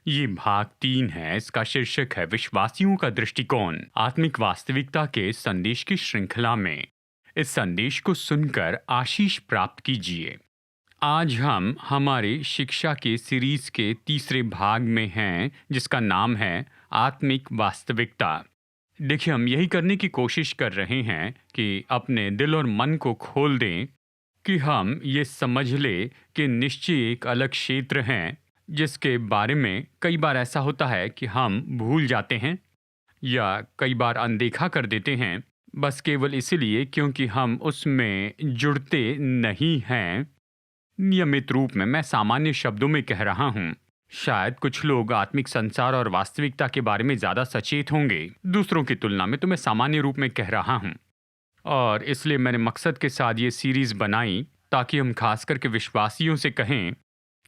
ये भाग 3 है। इसका शीर्षक है विश्वासियों का दृष्टिकोण आत्मिक वास्तविकता के संदेश की श्रृंखला में। इस संदेश को सुनकर आशीष प्राप्त कीजिए। आज हम हमारी शिक्षा के सीरीज के तीसरे भाग में हैं, जिसका नाम है आत्मिक वास्तविकता। देखिए, हम यही करने की कोशिश कर रहे हैं कि अपने दिल और मन को खोल दें कि हम ये समझ लें कि निश्चय एक अलग क्षेत्र है जिसके बारे में कई बार ऐसा होता है कि हम भूल जाते हैं या कई बार अनदेखा कर देते हैं, बस केवल इसलिए क्योंकि हम उसमें जुड़ते नहीं हैं। नियमित रूप में मैं सामान्य शब्दों में कह रहा हूँ। शायद कुछ लोग आत्मिक संसार और वास्तविकता के बारे में ज़्यादा सचेत होंगे दूसरों की तुलना में, तो मैं सामान्य रूप में कह रहा हूँ। और इसलिए मैंने मकसद के साथ ये सीरीज़ बनाई ताकि हम खास करके विश्वासियों से कहें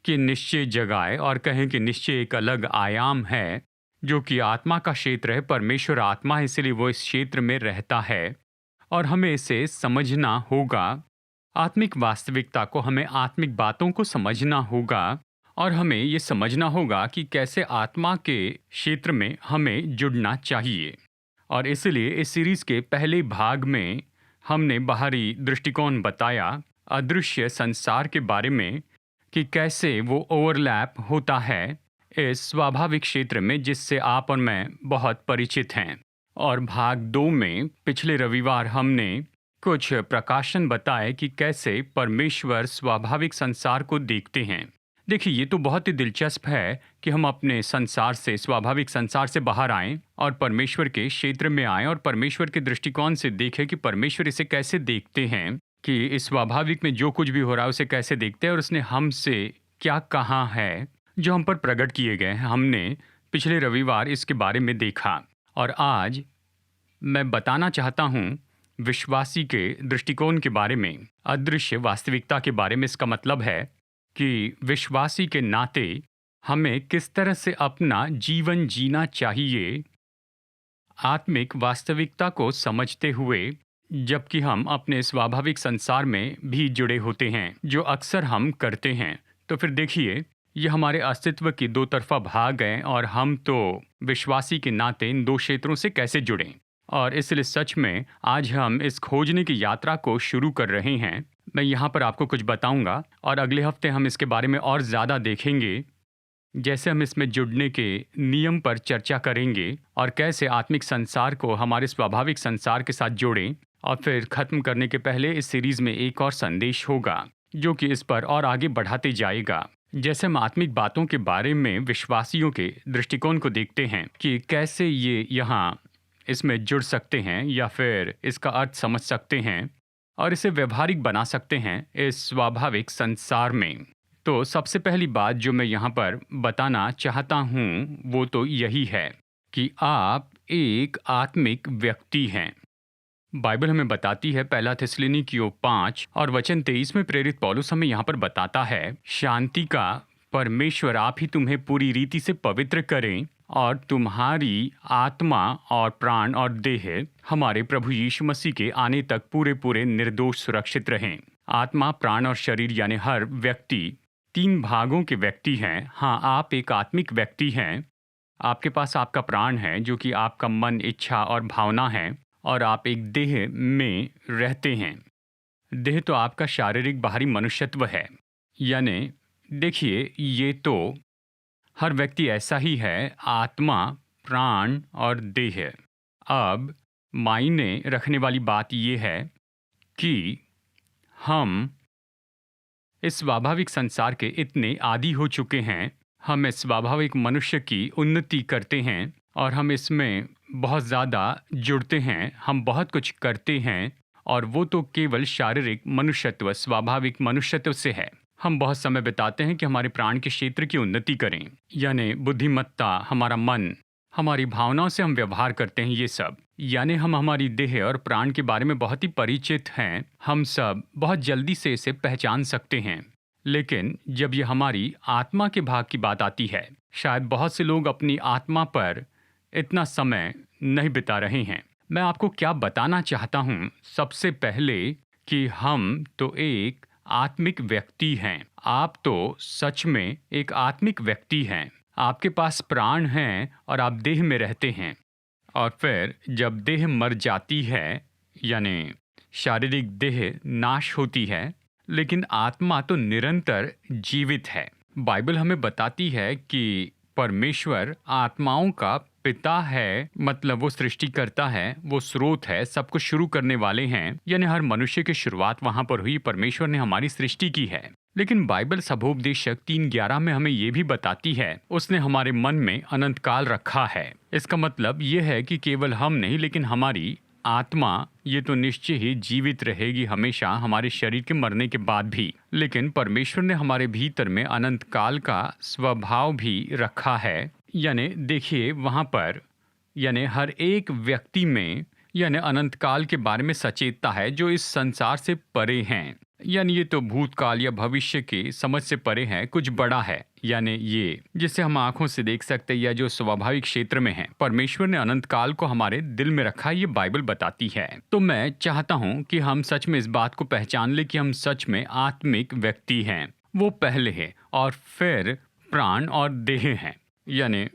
कि निश्चय जगाए और कहें कि निश्चय एक अलग आयाम है जो कि आत्मा का क्षेत्र है। परमेश्वर आत्मा है, इसलिए वो इस क्षेत्र में रहता है और हमें इसे समझना होगा। आत्मिक वास्तविकता को, हमें आत्मिक बातों को समझना होगा और हमें ये समझना होगा कि कैसे आत्मा के क्षेत्र में हमें जुड़ना चाहिए। और इसलिए इस सीरीज़ के पहले भाग में हमने बाहरी दृष्टिकोण बताया, अदृश्य संसार के बारे में, कि कैसे वो ओवरलैप होता है इस स्वाभाविक क्षेत्र में जिससे आप और मैं बहुत परिचित हैं। और भाग 2 में पिछले रविवार हमने कुछ प्रकाशन बताए कि कैसे परमेश्वर स्वाभाविक संसार को देखते हैं। देखिए, ये तो बहुत ही दिलचस्प है कि हम अपने संसार से, स्वाभाविक संसार से बाहर आएं और परमेश्वर के क्षेत्र में आएं और परमेश्वर के दृष्टिकोण से देखें कि परमेश्वर इसे कैसे देखते हैं, कि इस स्वाभाविक में जो कुछ भी हो रहा है उसे कैसे देखते हैं और उसने हमसे क्या कहा है जो हम पर प्रकट किए गए हैं। हमने पिछले रविवार इसके बारे में देखा और आज मैं बताना चाहता हूँ विश्वासी के दृष्टिकोण के बारे में, अदृश्य वास्तविकता के बारे में। इसका मतलब है कि विश्वासी के नाते हमें किस तरह से अपना जीवन जीना चाहिए आत्मिक वास्तविकता को समझते हुए, जबकि हम अपने स्वाभाविक संसार में भी जुड़े होते हैं, जो अक्सर हम करते हैं। तो फिर देखिए, ये हमारे अस्तित्व की दो तरफा भाग हैं और हम तो विश्वासी के नाते इन दो क्षेत्रों से कैसे जुड़ें। और इसलिए सच में आज हम इस खोजने की यात्रा को शुरू कर रहे हैं। मैं यहाँ पर आपको कुछ बताऊंगा और अगले हफ्ते हम इसके बारे में और ज़्यादा देखेंगे, जैसे हम इसमें जुड़ने के नियम पर चर्चा करेंगे और कैसे आत्मिक संसार को हमारे स्वाभाविक संसार के साथ जोड़ें। और फिर ख़त्म करने के पहले इस सीरीज़ में एक और संदेश होगा जो कि इस पर और आगे बढ़ाते जाएगा। जैसे हम आत्मिक बातों के बारे में विश्वासियों के दृष्टिकोण को देखते हैं कि कैसे ये यहाँ इसमें जुड़ सकते हैं या फिर इसका अर्थ समझ सकते हैं और इसे व्यवहारिक बना सकते हैं इस स्वाभाविक संसार में। तो सबसे पहली बात जो मैं यहाँ पर बताना चाहता हूँ वो तो यही है कि आप एक आत्मिक व्यक्ति हैं। बाइबल हमें बताती है, पहला थिस्सलुनीकियों 5 और वचन 23 में प्रेरित पौलुस हमें यहाँ पर बताता है, शांति का परमेश्वर आप ही तुम्हें पूरी रीति से पवित्र करें और तुम्हारी आत्मा और प्राण और देह हमारे प्रभु यीशु मसीह के आने तक पूरे पूरे निर्दोष सुरक्षित रहें। आत्मा, प्राण और शरीर यानी हर व्यक्ति 3 भागों के व्यक्ति हैं। हाँ, आप एक आत्मिक व्यक्ति हैं। आपके पास आपका प्राण है जो कि आपका मन, इच्छा और भावना है, और आप एक देह में रहते हैं। देह तो आपका शारीरिक बाहरी मनुष्यत्व है। यानी देखिए, ये तो हर व्यक्ति ऐसा ही है, आत्मा, प्राण और देह। अब मायने रखने वाली बात ये है कि हम इस स्वाभाविक संसार के इतने आदी हो चुके हैं, हम इस स्वाभाविक मनुष्य की उन्नति करते हैं और हम इसमें बहुत ज़्यादा जुड़ते हैं, हम बहुत कुछ करते हैं, और वो तो केवल शारीरिक मनुष्यत्व, स्वाभाविक मनुष्यत्व से है। हम बहुत समय बिताते हैं कि हमारे प्राण के क्षेत्र की उन्नति करें, यानी बुद्धिमत्ता, हमारा मन, हमारी भावनाओं से हम व्यवहार करते हैं। ये सब यानी हम हमारी देह और प्राण के बारे में बहुत ही परिचित हैं। हम सब बहुत जल्दी से इसे पहचान सकते हैं। लेकिन जब ये हमारी आत्मा के भाग की बात आती है, शायद बहुत से लोग अपनी आत्मा पर इतना समय नहीं बिता रहे हैं। मैं आपको क्या बताना चाहता हूँ, सबसे पहले कि हम तो एक आत्मिक व्यक्ति हैं। आप तो सच में एक आत्मिक व्यक्ति हैं। आपके पास प्राण हैं और आप देह में रहते हैं, और फिर जब देह मर जाती है, यानी शारीरिक देह नाश होती है, लेकिन आत्मा तो निरंतर जीवित है। बाइबल हमें बताती है कि परमेश्वर आत्माओं का पिता है, मतलब वो सृष्टिकर्ता है, वो स्रोत है, सब कुछ शुरू करने वाले हैं, यानी हर मनुष्य की शुरुआत वहां पर हुई, परमेश्वर ने हमारी सृष्टि की है। लेकिन बाइबल सभोपदेशक 3:11 में हमें ये भी बताती है, उसने हमारे मन में अनंत काल रखा है। इसका मतलब ये है कि केवल हम नहीं, लेकिन हमारी आत्मा ये तो निश्चय ही जीवित रहेगी हमेशा, हमारे शरीर के मरने के बाद भी। लेकिन परमेश्वर ने हमारे भीतर में अनंत काल का स्वभाव भी रखा है, यानी देखिए वहाँ पर, यानी हर एक व्यक्ति में, यानी अनंत काल के बारे में सचेतता है जो इस संसार से परे हैं, यानी ये तो भूतकाल या भविष्य के समझ से परे है, कुछ बड़ा है, यानी ये जिसे हम आंखों से देख सकते हैं या जो स्वाभाविक क्षेत्र में है। परमेश्वर ने अनंत काल को हमारे दिल में रखा, ये बाइबल बताती है। तो मैं चाहता हूँ कि हम सच में इस बात को पहचान ले कि हम सच में आत्मिक व्यक्ति हैं। वो पहले है और फिर प्राण और देह हैं, यानी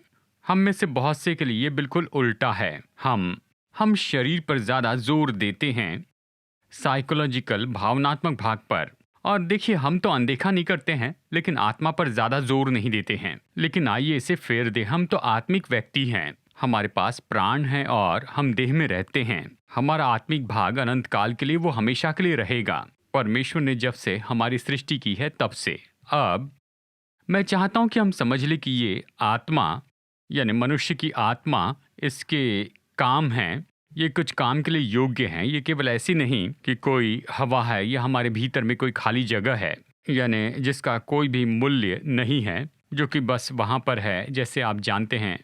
हम में से बहुत से के लिए बिल्कुल उल्टा है। हम शरीर पर ज्यादा जोर देते हैं, साइकोलॉजिकल भावनात्मक भाग पर। और देखिए हम तो अनदेखा नहीं करते हैं, लेकिन आत्मा पर ज्यादा जोर नहीं देते हैं। लेकिन आइए इसे फेर दे, हम तो आत्मिक व्यक्ति हैं, हमारे पास प्राण है और हम देह में रहते हैं। हमारा आत्मिक भाग अनंत काल के लिए, वो हमेशा के लिए रहेगा। परमेश्वर ने जब से हमारी सृष्टि की है तब से। अब मैं चाहता हूं कि हम समझ ले कि ये आत्मा, यानी मनुष्य की आत्मा, इसके काम हैं, ये कुछ काम के लिए योग्य हैं। ये केवल ऐसी नहीं कि कोई हवा है या हमारे भीतर में कोई खाली जगह है, यानी जिसका कोई भी मूल्य नहीं है, जो कि बस वहाँ पर है, जैसे आप जानते हैं,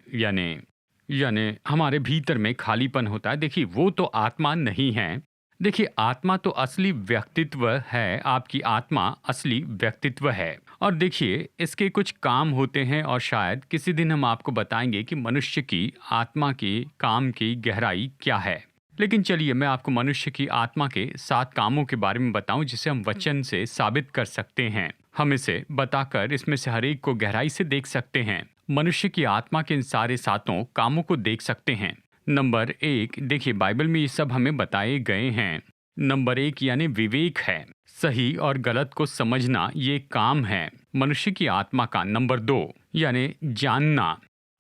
यानी हमारे भीतर में खालीपन होता है। देखिए वो तो आत्मा नहीं है। देखिए आत्मा तो असली व्यक्तित्व है, आपकी आत्मा असली व्यक्तित्व है। और देखिए इसके कुछ काम होते हैं, और शायद किसी दिन हम आपको बताएंगे कि मनुष्य की आत्मा के काम की गहराई क्या है। लेकिन चलिए मैं आपको मनुष्य की आत्मा के 7 कामों के बारे में बताऊं, जिसे हम वचन से साबित कर सकते हैं। हम इसे बताकर इसमें से हर एक को गहराई से देख सकते हैं। मनुष्य की आत्मा के इन सारे 7 कामों को देख सकते हैं। नंबर 1, देखिए बाइबल में ये सब हमें बताए गए हैं। नंबर 1 यानी विवेक है, सही और गलत को समझना, ये काम है मनुष्य की आत्मा का। नंबर 2 यानी जानना,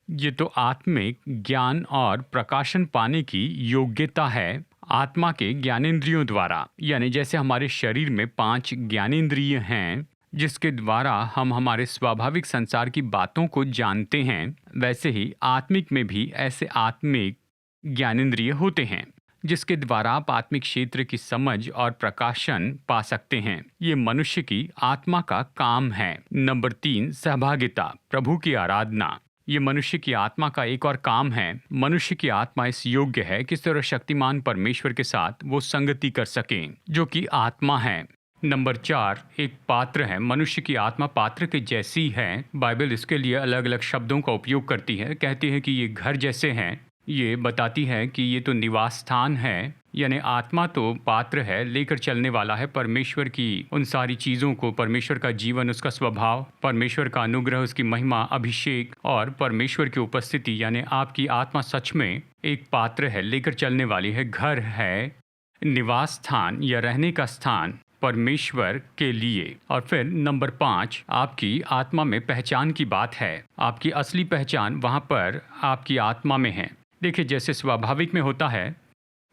ये तो आत्मिक ज्ञान और प्रकाशन पाने की योग्यता है आत्मा के ज्ञानेंद्रियों द्वारा। यानी जैसे हमारे शरीर में 5 ज्ञानेंद्रिय हैं, जिसके द्वारा हम हमारे स्वाभाविक संसार की बातों को जानते हैं, वैसे ही आत्मिक में भी ऐसे आत्मिक ज्ञानेंद्रिय होते हैं, जिसके द्वारा आप आत्मिक क्षेत्र की समझ और प्रकाशन पा सकते हैं। ये मनुष्य की आत्मा का काम है। नंबर 3 सहभागिता, प्रभु की आराधना, ये मनुष्य की आत्मा का एक और काम है। मनुष्य की आत्मा इस योग्य है कि सर्वशक्तिमान परमेश्वर के साथ वो संगति कर सकें, जो कि आत्मा है। नंबर 4 एक पात्र है। मनुष्य की आत्मा पात्र के जैसी है। बाइबल इसके लिए अलग अलग शब्दों का उपयोग करती है, कहती है कि ये घर जैसे हैं। ये बताती है कि ये तो निवास स्थान है, यानी आत्मा तो पात्र है, लेकर चलने वाला है परमेश्वर की उन सारी चीज़ों को, परमेश्वर का जीवन, उसका स्वभाव, परमेश्वर का अनुग्रह, उसकी महिमा, अभिषेक और परमेश्वर की उपस्थिति। यानी आपकी आत्मा सच में एक पात्र है, लेकर चलने वाली है, घर है, निवास स्थान या रहने का स्थान परमेश्वर के लिए। और फिर नंबर 5 आपकी आत्मा में पहचान की बात है। आपकी असली पहचान वहाँ पर आपकी आत्मा में है। देखिए जैसे स्वाभाविक में होता है,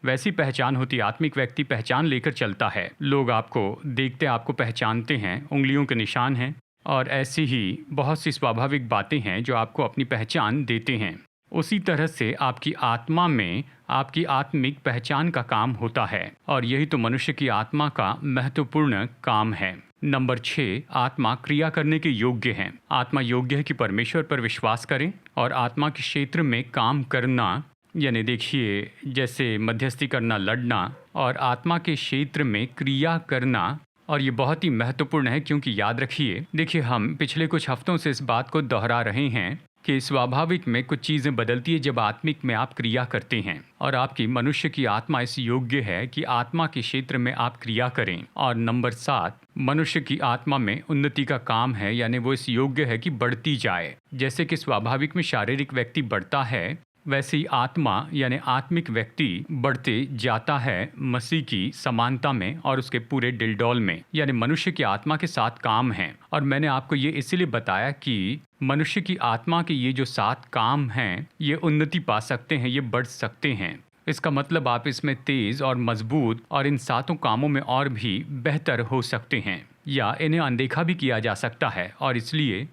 वैसी पहचान होती। आत्मिक व्यक्ति पहचान लेकर चलता है। लोग आपको देखते आपको पहचानते हैं, उंगलियों के निशान हैं, और ऐसी ही बहुत सी स्वाभाविक बातें हैं जो आपको अपनी पहचान देते हैं। उसी तरह से आपकी आत्मा में आपकी आत्मिक पहचान का काम होता है, और यही तो मनुष्य की आत्मा का महत्वपूर्ण काम है। नंबर 6 आत्मा क्रिया करने के योग्य है। आत्मा योग्य है कि परमेश्वर पर विश्वास करें और आत्मा के क्षेत्र में काम करना, यानी देखिए जैसे मध्यस्थी करना, लड़ना, और आत्मा के क्षेत्र में क्रिया करना। और ये बहुत ही महत्वपूर्ण है, क्योंकि याद रखिए, देखिए हम पिछले कुछ हफ्तों से इस बात को दोहरा रहे हैं कि स्वाभाविक में कुछ चीज़ें बदलती है जब आत्मिक में आप क्रिया करते हैं, और आपकी मनुष्य की आत्मा इस योग्य है कि आत्मा के क्षेत्र में आप क्रिया करें। और नंबर 7, मनुष्य की आत्मा में उन्नति का काम है, यानी वो इस योग्य है कि बढ़ती जाए। जैसे कि स्वाभाविक में शारीरिक व्यक्ति बढ़ता है, वैसे ही आत्मा यानी आत्मिक व्यक्ति बढ़ते जाता है मसीह की समानता में और उसके पूरे डिलडॉल में, यानी मनुष्य की आत्मा के 7 काम हैं। और मैंने आपको ये इसलिए बताया कि मनुष्य की आत्मा के ये जो 7 काम हैं, ये उन्नति पा सकते हैं, ये बढ़ सकते हैं। इसका मतलब आप इसमें तेज और मजबूत और इन 7 कामों में और भी बेहतर हो सकते हैं, या इन्हें अनदेखा भी किया जा सकता है और इसलिए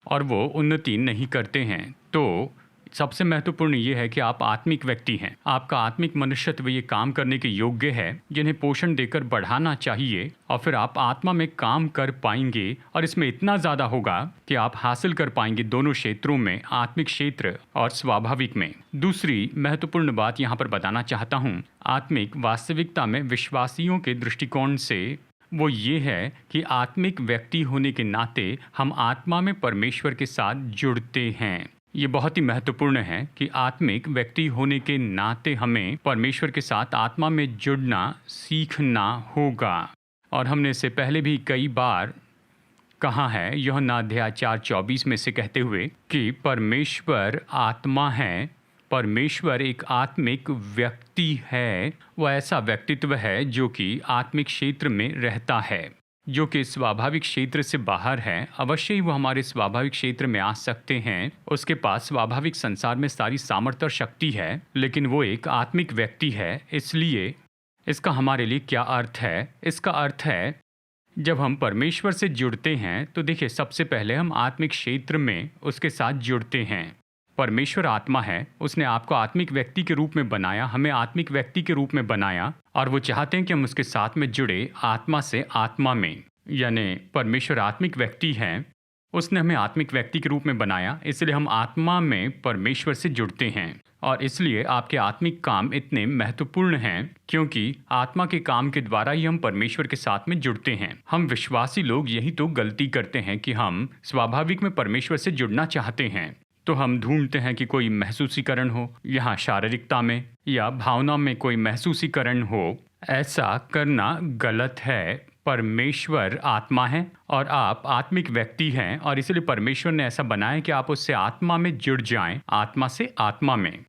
और वो उन्नति नहीं करते हैं। तो सबसे महत्वपूर्ण ये है कि आप आत्मिक व्यक्ति हैं। आपका आत्मिक मनुष्यत्व ये काम करने के योग्य है जिन्हें पोषण देकर बढ़ाना चाहिए, और फिर आप आत्मा में काम कर पाएंगे और इसमें इतना ज़्यादा होगा कि आप हासिल कर पाएंगे दोनों क्षेत्रों में, आत्मिक क्षेत्र और स्वाभाविक में। दूसरी महत्वपूर्ण बात यहाँ पर बताना चाहता हूँ, आत्मिक वास्तविकता में विश्वासियों के दृष्टिकोण से वो ये है कि आत्मिक व्यक्ति होने के नाते हम आत्मा में परमेश्वर के साथ जुड़ते हैं। ये बहुत ही महत्वपूर्ण है कि आत्मिक व्यक्ति होने के नाते हमें परमेश्वर के साथ आत्मा में जुड़ना सीखना होगा। और हमने इससे पहले भी कई बार कहा है, यूहन्ना अध्याय 4:24 में से कहते हुए कि परमेश्वर आत्मा है। परमेश्वर एक आत्मिक व्यक्ति है, वह ऐसा व्यक्तित्व है जो कि आत्मिक क्षेत्र में रहता है, जो कि स्वाभाविक क्षेत्र से बाहर है। अवश्य ही वो हमारे स्वाभाविक क्षेत्र में आ सकते हैं, उसके पास स्वाभाविक संसार में सारी सामर्थ्य और शक्ति है, लेकिन वो एक आत्मिक व्यक्ति है। इसलिए इसका हमारे लिए क्या अर्थ है? इसका अर्थ है जब हम परमेश्वर से जुड़ते हैं तो देखिए, सबसे पहले हम आत्मिक क्षेत्र में उसके साथ जुड़ते हैं। परमेश्वर आत्मा है, उसने आपको आत्मिक व्यक्ति के रूप में बनाया, हमें आत्मिक व्यक्ति के रूप में बनाया, और वो चाहते हैं कि हम उसके साथ में जुड़े आत्मा से आत्मा में। यानी परमेश्वर आत्मिक व्यक्ति है, उसने हमें आत्मिक व्यक्ति के रूप में बनाया, इसलिए हम आत्मा में परमेश्वर से जुड़ते हैं। और इसलिए आपके आत्मिक काम इतने महत्वपूर्ण हैं क्योंकि आत्मा के काम के द्वारा ही हम परमेश्वर के साथ में जुड़ते हैं। हम विश्वासी लोग यही तो गलती करते हैं कि हम स्वाभाविक में परमेश्वर से जुड़ना चाहते हैं, तो हम ढूंढते हैं कि कोई महसूसीकरण हो, यहाँ शारीरिकता में या भावना में कोई महसूसीकरण हो। ऐसा करना गलत है। परमेश्वर आत्मा है और आप आत्मिक व्यक्ति हैं, और इसलिए परमेश्वर ने ऐसा बनाया कि आप उससे आत्मा में जुड़ जाएं, आत्मा से आत्मा में।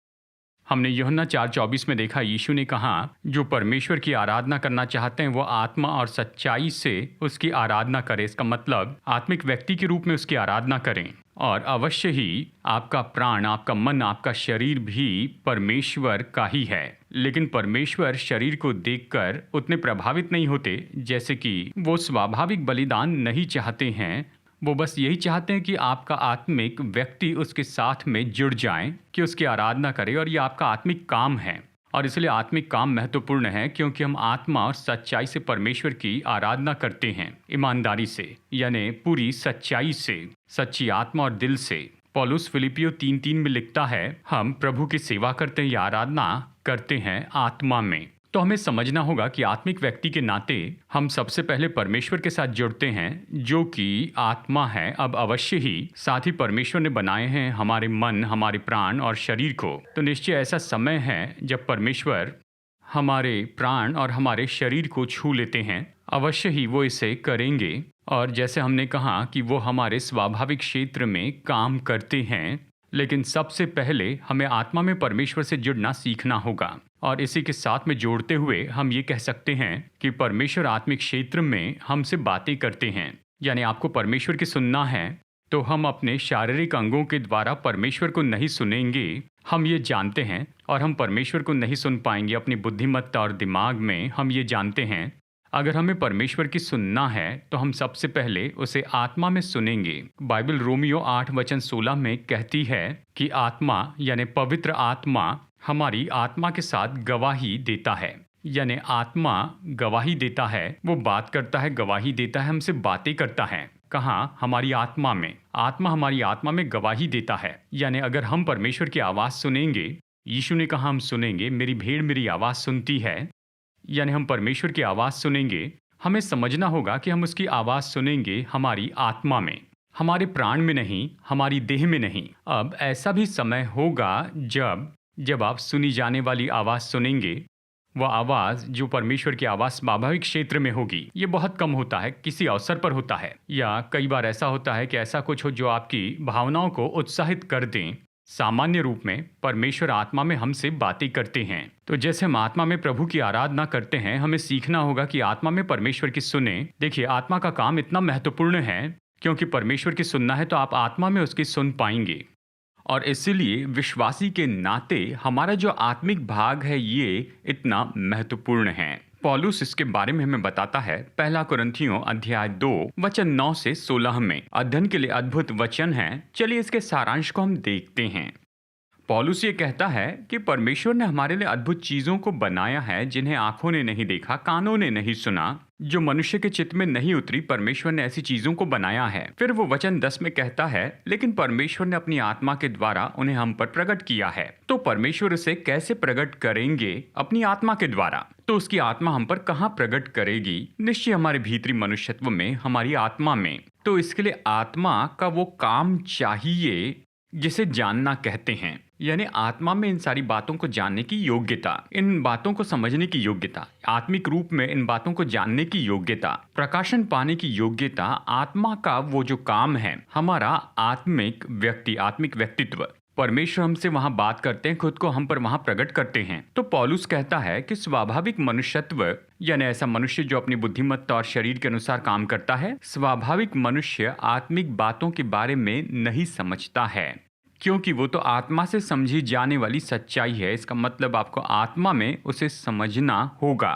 हमने यूहन्ना 4:24 में देखा, यीशु ने कहा, जो परमेश्वर की आराधना करना चाहते हैं वो आत्मा और सच्चाई से उसकी आराधना करें। इसका मतलब आत्मिक व्यक्ति के रूप में उसकी आराधना करें। और अवश्य ही आपका प्राण, आपका मन, आपका शरीर भी परमेश्वर का ही है, लेकिन परमेश्वर शरीर को देखकर उतने प्रभावित नहीं होते जैसे कि वो स्वाभाविक बलिदान नहीं चाहते हैं। वो बस यही चाहते हैं कि आपका आत्मिक व्यक्ति उसके साथ में जुड़ जाए, कि उसकी आराधना करे, और ये आपका आत्मिक काम है। और इसलिए आत्मिक काम महत्वपूर्ण है क्योंकि हम आत्मा और सच्चाई से परमेश्वर की आराधना करते हैं, ईमानदारी से, यानी पूरी सच्चाई से, सच्ची आत्मा और दिल से। पौलुस फिलिपियो 3:3 में लिखता है, हम प्रभु की सेवा करते हैं या आराधना करते हैं आत्मा में। तो हमें समझना होगा कि आत्मिक व्यक्ति के नाते हम सबसे पहले परमेश्वर के साथ जुड़ते हैं, जो कि आत्मा है। अब अवश्य ही साथ ही परमेश्वर ने बनाए हैं हमारे मन, हमारे प्राण और शरीर को। तो निश्चय ऐसा समय है जब परमेश्वर हमारे प्राण और हमारे शरीर को छू लेते हैं। अवश्य ही वो इसे करेंगे, और जैसे हमने कहा कि वो हमारे स्वाभाविक क्षेत्र में काम करते हैं, लेकिन सबसे पहले हमें आत्मा में परमेश्वर से जुड़ना सीखना होगा। और इसी के साथ में जोड़ते हुए हम ये कह सकते हैं कि परमेश्वर आत्मिक क्षेत्र में हमसे बातें करते हैं। यानी आपको परमेश्वर की सुनना है तो हम अपने शारीरिक अंगों के द्वारा परमेश्वर को नहीं सुनेंगे, हम ये जानते हैं। और हम परमेश्वर को नहीं सुन पाएंगे अपनी बुद्धिमत्ता और दिमाग में, हम ये जानते हैं। अगर हमें परमेश्वर की सुनना है तो हम सबसे पहले उसे आत्मा में सुनेंगे। बाइबल रोमियो 8:16 में कहती है कि आत्मा यानी पवित्र आत्मा हमारी आत्मा के साथ गवाही देता है। यानी आत्मा गवाही देता है, वो बात करता है, गवाही देता है, हमसे बातें करता है। कहाँ? हमारी आत्मा में। आत्मा हमारी आत्मा में गवाही देता है। यानी अगर हम परमेश्वर की आवाज़ सुनेंगे, यीशु ने कहा हम सुनेंगे, मेरी भेड़ मेरी आवाज़ सुनती है, यानी हम परमेश्वर की आवाज़ सुनेंगे। हमें समझना होगा कि हम उसकी आवाज़ सुनेंगे हमारी आत्मा में। हमारे प्राण में नहीं, हमारी देह में नहीं। अब ऐसा भी समय होगा जब आप सुनी जाने वाली आवाज़ सुनेंगे, वह आवाज़ जो परमेश्वर की आवाज़ स्वाभाविक क्षेत्र में होगी। ये बहुत कम होता है, किसी अवसर पर होता है, या कई बार ऐसा होता है कि ऐसा कुछ हो जो आपकी भावनाओं को उत्साहित कर दें। सामान्य रूप में परमेश्वर आत्मा में हमसे बातें करते हैं। तो जैसे हम आत्मा में प्रभु की आराधना करते हैं, हमें सीखना होगा कि आत्मा में परमेश्वर की सुने। देखिए, आत्मा का काम इतना महत्वपूर्ण है क्योंकि परमेश्वर की सुनना है तो आप आत्मा में उसकी सुन पाएंगे। और इसलिए विश्वासी के नाते हमारा जो आत्मिक भाग है ये इतना महत्वपूर्ण है। पौलुस इसके बारे में हमें बताता है। पहला कुरिन्थियों अध्याय 2 वचन 9 से 16 में अध्ययन के लिए अद्भुत वचन है। चलिए इसके सारांश को हम देखते हैं। पौलुस ये कहता है कि परमेश्वर ने हमारे लिए अद्भुत चीजों को बनाया है जिन्हें आंखों ने नहीं देखा, कानों ने नहीं सुना, जो मनुष्य के चित्त में नहीं उतरी। परमेश्वर ने ऐसी चीजों को बनाया है। फिर वो वचन 10 में कहता है, लेकिन परमेश्वर ने अपनी आत्मा के द्वारा उन्हें हम पर प्रकट किया है। तो परमेश्वर उसे कैसे प्रकट करेंगे? अपनी आत्मा के द्वारा। तो उसकी आत्मा हम पर कहाँ प्रकट करेगी? निश्चय हमारे भीतरी मनुष्यत्व में, हमारी आत्मा में। तो इसके लिए आत्मा का वो काम चाहिए जिसे जानना कहते हैं, यानी आत्मा में इन सारी बातों को जानने की योग्यता, इन बातों को समझने की योग्यता, आत्मिक रूप में इन बातों को जानने की योग्यता, प्रकाशन पाने की योग्यता। आत्मा का वो जो काम है, हमारा आत्मिक व्यक्तित्व। परमेश्वर हमसे वहां बात करते हैं, खुद को हम पर वहां प्रकट करते हैं। तो पौलुस कहता है कि स्वाभाविक मनुष्यत्व, यानी ऐसा मनुष्य जो अपनी बुद्धिमत्ता और शरीर के अनुसार काम करता है, स्वाभाविक मनुष्य आत्मिक बातों के बारे में नहीं समझता है, क्योंकि वो तो आत्मा से समझी जाने वाली सच्चाई है। इसका मतलब आपको आत्मा में उसे समझना होगा।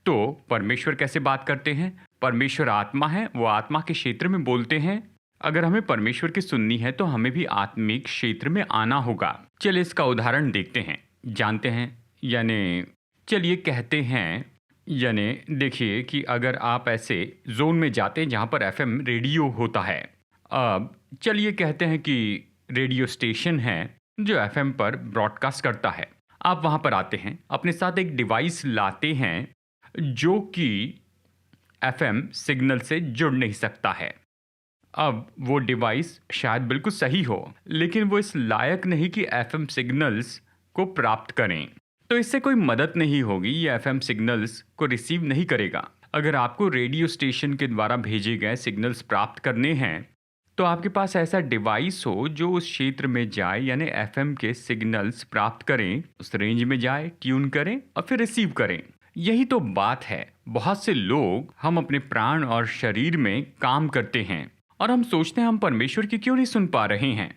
तो परमेश्वर कैसे बात करते हैं? परमेश्वर आत्मा है, वो आत्मा के क्षेत्र में बोलते हैं। अगर हमें परमेश्वर की सुननी है तो हमें भी आत्मिक क्षेत्र में आना होगा। चलिए इसका उदाहरण देखते हैं, जानते हैं, यानी चलिए कहते हैं, यानी देखिए कि अगर आप ऐसे जोन में जाते हैं जहाँ पर एफएम रेडियो होता है। अब चलिए कहते हैं कि रेडियो स्टेशन है जो एफएम पर ब्रॉडकास्ट करता है। आप वहाँ पर आते हैं, अपने साथ एक डिवाइस लाते हैं जो कि एफएम सिग्नल से जुड़ नहीं सकता है। अब वो डिवाइस शायद बिल्कुल सही हो, लेकिन वो इस लायक नहीं कि एफएम सिग्नल्स को प्राप्त करें। तो इससे कोई मदद नहीं होगी, ये एफएम सिग्नल्स को रिसीव नहीं करेगा। अगर आपको रेडियो स्टेशन के द्वारा भेजे गए सिग्नल्स प्राप्त करने हैं तो आपके पास ऐसा डिवाइस हो जो उस क्षेत्र में जाए, यानी एफएम के सिग्नल्स प्राप्त करें, उस रेंज में जाए, ट्यून करें और फिर रिसीव करें। यही तो बात है। बहुत से लोग, हम अपने प्राण और शरीर में काम करते हैं और हम सोचते हैं हम परमेश्वर की क्यों नहीं सुन पा रहे हैं।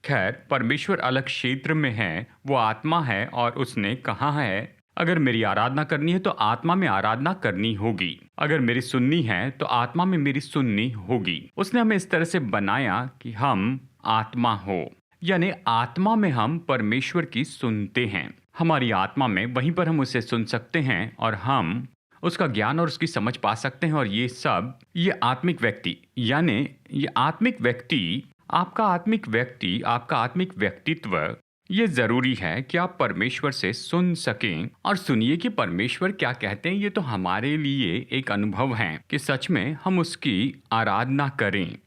खैर, परमेश्वर अलग क्षेत्र में है, वो आत्मा है और उसने कहा है अगर मेरी आराधना करनी है तो आत्मा में आराधना करनी होगी, अगर मेरी सुननी है तो आत्मा में मेरी सुननी होगी। उसने हमें इस तरह से बनाया कि हम आत्मा हो, यानी आत्मा में हम परमेश्वर की सुनते हैं। हमारी आत्मा में, वहीं पर हम उसे सुन सकते हैं और हम उसका ज्ञान और उसकी समझ पा सकते हैं। और ये आत्मिक व्यक्ति, यानी ये आत्मिक व्यक्ति, आपका आत्मिक व्यक्तित्व, ये जरूरी है कि आप परमेश्वर से सुन सकें और सुनिए कि परमेश्वर क्या कहते हैं। ये तो हमारे लिए एक अनुभव है कि सच में हम उसकी आराधना करें।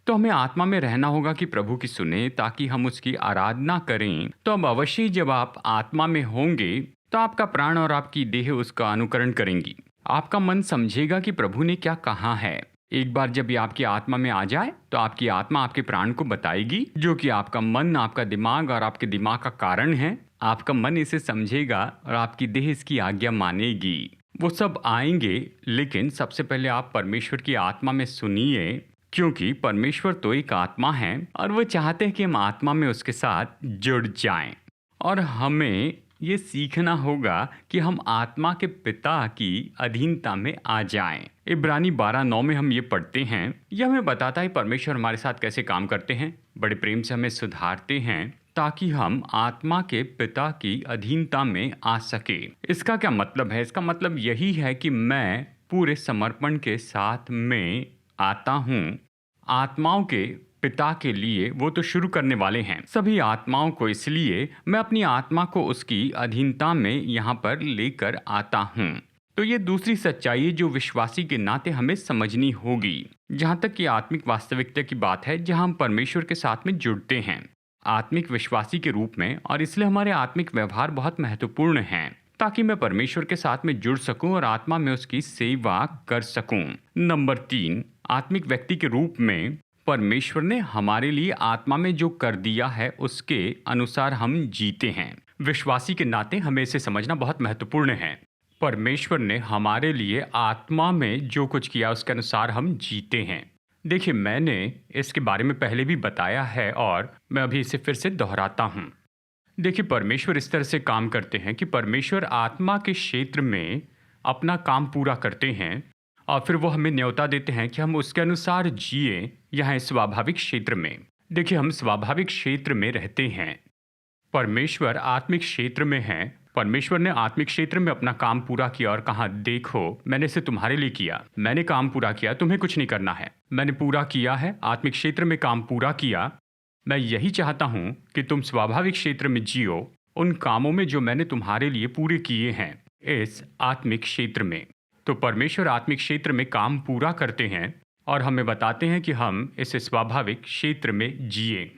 तो हमें आत्मा में रहना होगा कि प्रभु की सुने, ताकि हम उसकी आराधना करें। तो अब अवश्य जब आप आत्मा में होंगे तो आपका प्राण और आपकी देह उसका अनुकरण करेंगी। आपका मन समझेगा कि प्रभु ने क्या कहा है। एक बार जब ये आपकी आत्मा में आ जाए तो आपकी आत्मा आपके प्राण को बताएगी, जो कि आपका मन, आपका दिमाग और आपके दिमाग का कारण है। आपका मन इसे समझेगा और आपकी देह इसकी आज्ञा मानेगी। वो सब आएंगे, लेकिन सबसे पहले आप परमेश्वर की आत्मा में सुनिए, क्योंकि परमेश्वर तो एक आत्मा है और वो चाहते हैं कि हम आत्मा में उसके साथ जुड़ जाएं। और हमें ये सीखना होगा कि हम आत्मा के पिता की अधीनता में आ जाएं। इब्रानी 12:9 में हम ये पढ़ते हैं। यह हमें बताता है परमेश्वर हमारे साथ कैसे काम करते हैं। बड़े प्रेम से हमें सुधारते हैं ताकि हम आत्मा के पिता की अधीनता में आ सके। इसका क्या मतलब है? इसका मतलब यही है कि मैं पूरे समर्पण के साथ में आता हूँ आत्माओं के पिता के लिए। वो तो शुरू करने वाले हैं सभी आत्माओं को, इसलिए मैं अपनी आत्मा को उसकी अधीनता में यहाँ पर लेकर आता हूँ। तो ये दूसरी सच्चाई है जो विश्वासी के नाते हमें समझनी होगी। जहाँ तक कि आत्मिक वास्तविकता की बात है, जहाँ हम परमेश्वर के साथ में जुड़ते हैं आत्मिक विश्वासी के रूप में, और इसलिए हमारे आत्मिक व्यवहार बहुत महत्वपूर्ण हैं ताकि मैं परमेश्वर के साथ में जुड़ सकूं और आत्मा में उसकी सेवा कर सकूं। नंबर 3, आत्मिक व्यक्ति के रूप में परमेश्वर ने हमारे लिए आत्मा में जो कर दिया है उसके अनुसार हम जीते हैं। विश्वासी के नाते हमें इसे समझना बहुत महत्वपूर्ण है। परमेश्वर ने हमारे लिए आत्मा में जो कुछ किया उसके अनुसार हम जीते हैं। देखिए, मैंने इसके बारे में पहले भी बताया है और मैं अभी इसे फिर से दोहराता हूँ। देखिए, परमेश्वर इस तरह से काम करते हैं कि परमेश्वर आत्मा के क्षेत्र में अपना काम पूरा करते हैं और फिर वो हमें न्योता देते हैं कि हम उसके अनुसार जिए यहाँ इस स्वाभाविक क्षेत्र में। देखिए, हम स्वाभाविक क्षेत्र में रहते हैं, परमेश्वर आत्मिक क्षेत्र में है। परमेश्वर ने आत्मिक क्षेत्र में अपना काम पूरा किया और कहा, देखो मैंने इसे तुम्हारे लिए किया, मैंने काम पूरा किया, तुम्हें कुछ नहीं करना है, मैंने पूरा किया है, आत्मिक क्षेत्र में काम पूरा किया। मैं यही चाहता हूँ कि तुम स्वाभाविक क्षेत्र में जियो उन कामों में जो मैंने तुम्हारे लिए पूरे किए हैं इस आत्मिक क्षेत्र में। तो परमेश्वर आत्मिक क्षेत्र में काम पूरा करते हैं और हमें बताते हैं कि हम इस स्वाभाविक क्षेत्र में जिए।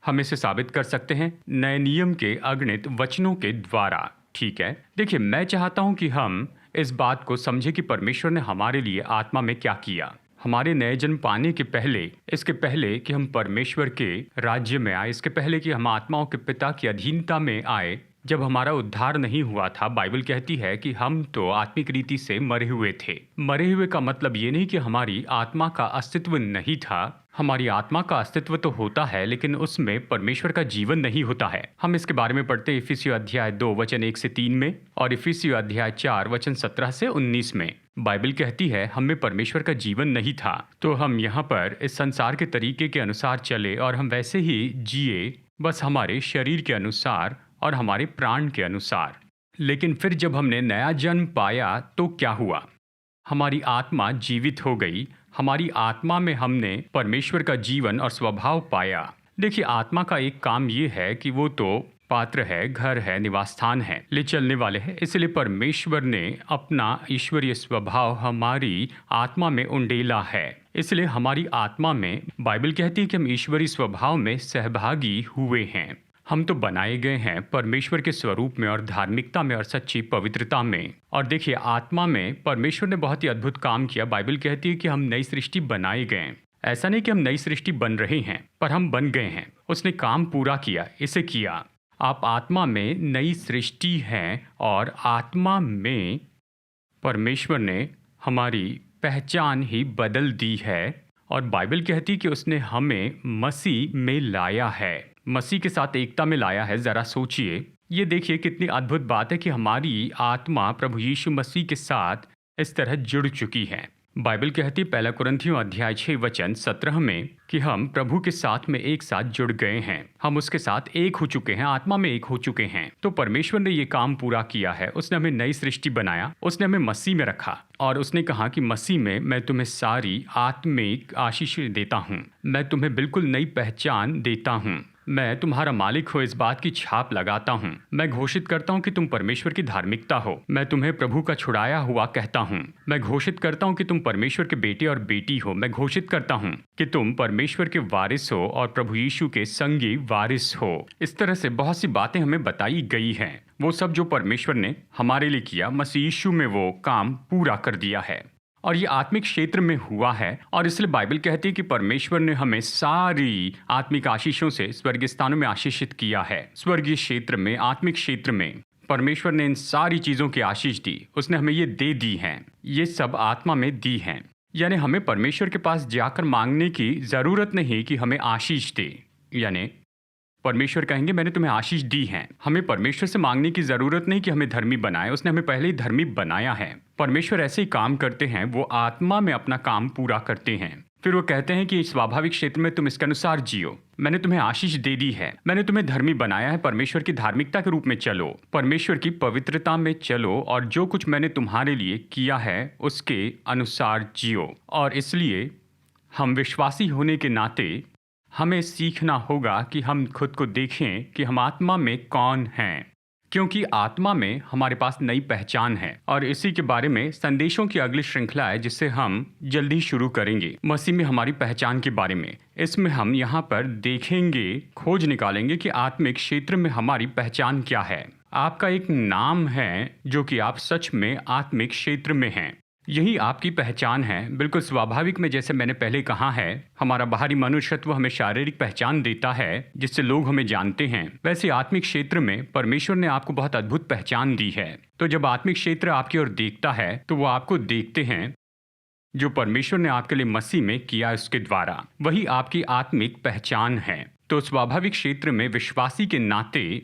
हम इसे साबित कर सकते हैं नए नियम के अगणित वचनों के द्वारा। ठीक है, देखिए, मैं चाहता हूं कि हम इस बात को समझें कि परमेश्वर ने हमारे लिए आत्मा में क्या किया। हमारे नए जन्म पाने के पहले, इसके पहले कि हम परमेश्वर के राज्य में आए, इसके पहले कि हम आत्माओं के पिता की अधीनता में आए, जब हमारा उद्धार नहीं हुआ था, बाइबल कहती है कि हम तो आत्मिक रीति से मरे हुए थे। मरे हुए का मतलब ये नहीं कि हमारी आत्मा का अस्तित्व नहीं था। हमारी आत्मा का अस्तित्व तो होता है, लेकिन उसमें परमेश्वर का जीवन नहीं होता है। हम इसके बारे में पढ़ते हैं इफिसियों अध्याय 2 वचन 1 से 3 में और इफिसियों अध्याय 4 वचन 17 से 19 में। बाइबल कहती है हम में परमेश्वर का जीवन नहीं था, तो हम यहाँ पर इस संसार के तरीके के अनुसार चले और हम वैसे ही जिए, बस हमारे शरीर के अनुसार और हमारे प्राण के अनुसार। लेकिन फिर जब हमने नया जन्म पाया तो क्या हुआ? हमारी आत्मा जीवित हो गई। हमारी आत्मा में हमने परमेश्वर का जीवन और स्वभाव पाया। देखिए, आत्मा का एक काम ये है कि वो तो पात्र है, घर है, निवास स्थान है, ले चलने वाले हैं। इसलिए परमेश्वर ने अपना ईश्वरीय स्वभाव हमारी आत्मा में उंडेला है। इसलिए हमारी आत्मा में बाइबल कहती है कि हम ईश्वरीय स्वभाव में सहभागी हुए हैं। हम तो बनाए गए हैं परमेश्वर के स्वरूप में और धार्मिकता में और सच्ची पवित्रता में। और देखिए, आत्मा में परमेश्वर ने बहुत ही अद्भुत काम किया। बाइबल कहती है कि हम नई सृष्टि बनाए गए। ऐसा नहीं कि हम नई सृष्टि बन रहे हैं, पर हम बन गए हैं। उसने काम पूरा किया, इसे किया। आप आत्मा में नई सृष्टि हैं और आत्मा में परमेश्वर ने हमारी पहचान ही बदल दी है। और बाइबल कहती कि उसने हमें मसीह में लाया है, मसीह के साथ एकता में लाया है। जरा सोचिए, ये देखिए कितनी अद्भुत बात है कि हमारी आत्मा प्रभु यीशु मसीह के साथ इस तरह जुड़ चुकी है। बाइबल कहती पहला कुरिन्थियों अध्याय 6 वचन 17 में कि हम प्रभु के साथ में एक साथ जुड़ गए हैं। हम उसके साथ एक हो चुके हैं, आत्मा में एक हो चुके हैं। तो परमेश्वर ने ये काम पूरा किया है। उसने हमें नई सृष्टि बनाया, उसने हमें मसीह में रखा और उसने कहा कि मसीह में मैं तुम्हें सारी आत्मिक आशीष देता हूँ, मैं तुम्हें बिल्कुल नई पहचान देता हूँ, मैं तुम्हारा मालिक हो, इस बात की छाप लगाता हूँ। मैं घोषित करता हूँ कि तुम परमेश्वर की धार्मिकता हो। मैं तुम्हें प्रभु का छुड़ाया हुआ कहता हूँ। मैं घोषित करता हूँ कि तुम परमेश्वर के बेटे और बेटी हो। मैं घोषित करता हूँ कि तुम परमेश्वर के वारिस हो और प्रभु यीशु के संगी वारिस हो। इस तरह से बहुत सी बातें हमें बताई गई हैं। वो सब जो परमेश्वर ने हमारे लिए किया, मसीह यीशु में वो काम पूरा कर दिया है और ये आत्मिक क्षेत्र में हुआ है। और इसलिए बाइबल कहती है कि परमेश्वर ने हमें सारी आत्मिक आशीषों से स्वर्गीय स्थानों में आशीषित किया है। स्वर्गीय क्षेत्र में, आत्मिक क्षेत्र में परमेश्वर ने इन सारी चीज़ों की आशीष दी। उसने हमें ये दे दी हैं, ये सब आत्मा में दी हैं। यानी हमें परमेश्वर के पास जाकर मांगने की ज़रूरत नहीं कि हमें आशीष दे। यानी परमेश्वर कहेंगे मैंने तुम्हें आशीष दी है। हमें परमेश्वर से मांगने की जरूरत नहीं कि हमें धर्मी बनाए, उसने हमें पहले ही धर्मी बनाया है। परमेश्वर ऐसे ही काम करते हैं, वो आत्मा में अपना काम पूरा करते हैं। फिर वो कहते हैं कि स्वाभाविक क्षेत्र में तुम इसके अनुसार जियो, मैंने तुम्हें आशीष दे दी है, मैंने तुम्हें धर्मी बनाया है। परमेश्वर की धार्मिकता के रूप में चलो, परमेश्वर की पवित्रता में चलो और जो कुछ मैंने तुम्हारे लिए किया है उसके अनुसार जियो। और इसलिए हम विश्वासी होने के नाते हमें सीखना होगा कि हम खुद को देखें कि हम आत्मा में कौन हैं, क्योंकि आत्मा में हमारे पास नई पहचान है। और इसी के बारे में संदेशों की अगली श्रृंखला है जिसे हम जल्दी शुरू करेंगे, मसीह में हमारी पहचान के बारे में। इसमें हम यहाँ पर देखेंगे, खोज निकालेंगे कि आत्मिक क्षेत्र में हमारी पहचान क्या है। आपका एक नाम है जो कि आप सच में आत्मिक क्षेत्र में हैं। यही आपकी पहचान है। बिल्कुल स्वाभाविक में, जैसे मैंने पहले कहा है, हमारा बाहरी मनुष्यत्व हमें शारीरिक पहचान देता है जिससे लोग हमें जानते हैं। वैसे आत्मिक क्षेत्र में परमेश्वर ने आपको बहुत अद्भुत पहचान दी है। तो जब आत्मिक क्षेत्र आपकी ओर देखता है तो वो आपको देखते हैं जो परमेश्वर ने आपके लिए मसीह में किया, उसके द्वारा। वही आपकी आत्मिक पहचान है। तो स्वाभाविक क्षेत्र में विश्वासी के नाते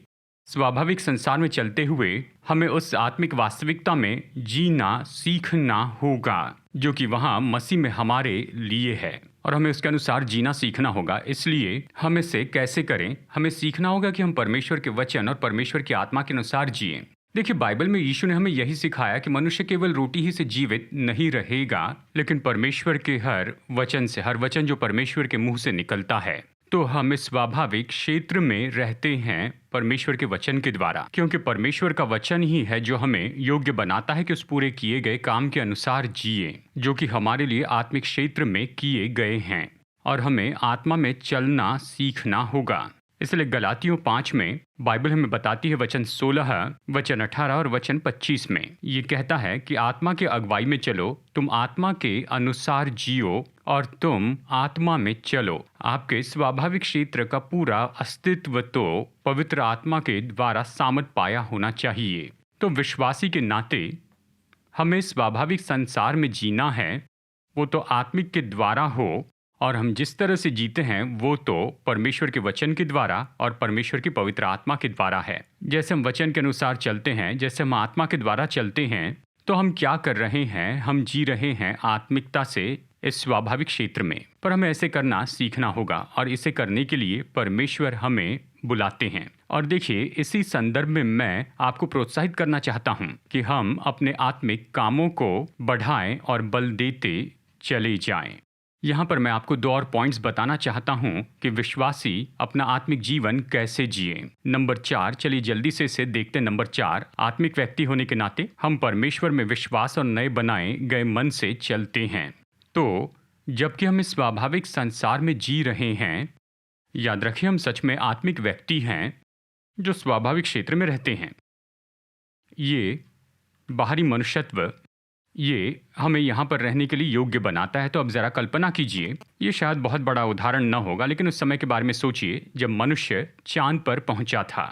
स्वाभाविक संसार में चलते हुए हमें उस आत्मिक वास्तविकता में जीना सीखना होगा जो कि वहाँ मसीह में हमारे लिए है, और हमें उसके अनुसार जीना सीखना होगा। इसलिए हम इसे कैसे करें? हमें सीखना होगा कि हम परमेश्वर के वचन और परमेश्वर की आत्मा के अनुसार जिएं। देखिए, बाइबल में यीशु ने हमें यही सिखाया कि मनुष्य केवल रोटी ही से जीवित नहीं रहेगा, लेकिन परमेश्वर के हर वचन से, हर वचन जो परमेश्वर के मुंह से निकलता है। तो हम इस स्वाभाविक क्षेत्र में रहते हैं परमेश्वर के वचन के द्वारा, क्योंकि परमेश्वर का वचन ही है जो हमें योग्य बनाता है कि उस पूरे किए गए काम के अनुसार जिए जो कि हमारे लिए आत्मिक क्षेत्र में किए गए हैं। और हमें आत्मा में चलना सीखना होगा। इसलिए गलातियों 5 में बाइबल हमें बताती है, वचन 16, वचन 18 और वचन 25 में ये कहता है कि आत्मा के अगुवाई में चलो, तुम आत्मा के अनुसार जियो और तुम आत्मा में चलो। आपके स्वाभाविक क्षेत्र का पूरा अस्तित्व तो पवित्र आत्मा के द्वारा सामत पाया होना चाहिए। तो विश्वासी के नाते हमें स्वाभाविक संसार में जीना है, वो तो आत्मिक के द्वारा हो, और हम जिस तरह से जीते हैं वो तो परमेश्वर के वचन के द्वारा और परमेश्वर की पवित्र आत्मा के द्वारा है। जैसे हम वचन के अनुसार चलते हैं, जैसे हम आत्मा के द्वारा चलते हैं, तो हम क्या कर रहे हैं? हम जी रहे हैं आत्मिकता से इस स्वाभाविक क्षेत्र में। पर हमें ऐसे करना सीखना होगा, और इसे करने के लिए परमेश्वर हमें बुलाते हैं। और देखिए, इसी संदर्भ में मैं आपको प्रोत्साहित करना चाहता हूँ कि हम अपने आत्मिक कामों को बढ़ाएं और बल देते चले जाएं। यहाँ पर मैं आपको 2 और पॉइंट्स बताना चाहता हूँ कि विश्वासी अपना आत्मिक जीवन कैसे जिए। नंबर 4, चलिए जल्दी से इसे देखते हैं। नंबर 4, आत्मिक व्यक्ति होने के नाते हम परमेश्वर में विश्वास और नए बनाए गए मन से चलते हैं। तो जबकि हम इस स्वाभाविक संसार में जी रहे हैं, याद रखिए हम सच में आत्मिक व्यक्ति हैं जो स्वाभाविक क्षेत्र में रहते हैं। ये बाहरी मनुष्यत्व ये हमें यहाँ पर रहने के लिए योग्य बनाता है। तो अब ज़रा कल्पना कीजिए, ये शायद बहुत बड़ा उदाहरण न होगा, लेकिन उस समय के बारे में सोचिए जब मनुष्य चांद पर पहुँचा था।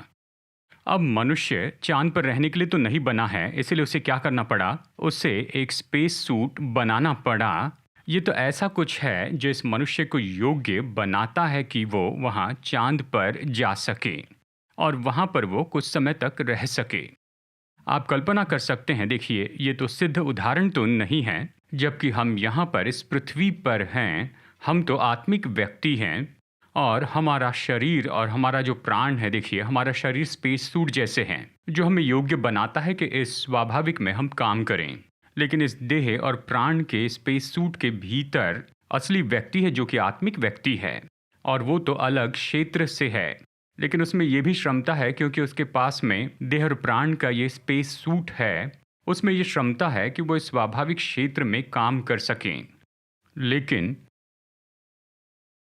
अब मनुष्य चांद पर रहने के लिए तो नहीं बना है, इसलिए उसे क्या करना पड़ा? उसे एक स्पेस सूट बनाना पड़ा। ये तो ऐसा कुछ है जो इस मनुष्य को योग्य बनाता है कि वो वहाँ चांद पर जा सके और वहाँ पर वो कुछ समय तक रह सके। आप कल्पना कर सकते हैं, देखिए ये तो सिद्ध उदाहरण तो नहीं है, जबकि हम यहाँ पर इस पृथ्वी पर हैं, हम तो आत्मिक व्यक्ति हैं और हमारा शरीर और हमारा जो प्राण है, देखिए हमारा शरीर स्पेस सूट जैसे हैं जो हमें योग्य बनाता है कि इस स्वाभाविक में हम काम करें। लेकिन इस देह और प्राण के स्पेस सूट के भीतर असली व्यक्ति है जो कि आत्मिक व्यक्ति है, और वो तो अलग क्षेत्र से है, लेकिन उसमें यह भी क्षमता है क्योंकि उसके पास में देह और प्राण का ये स्पेस सूट है, उसमें ये क्षमता है कि वो इस स्वाभाविक क्षेत्र में काम कर सकें। लेकिन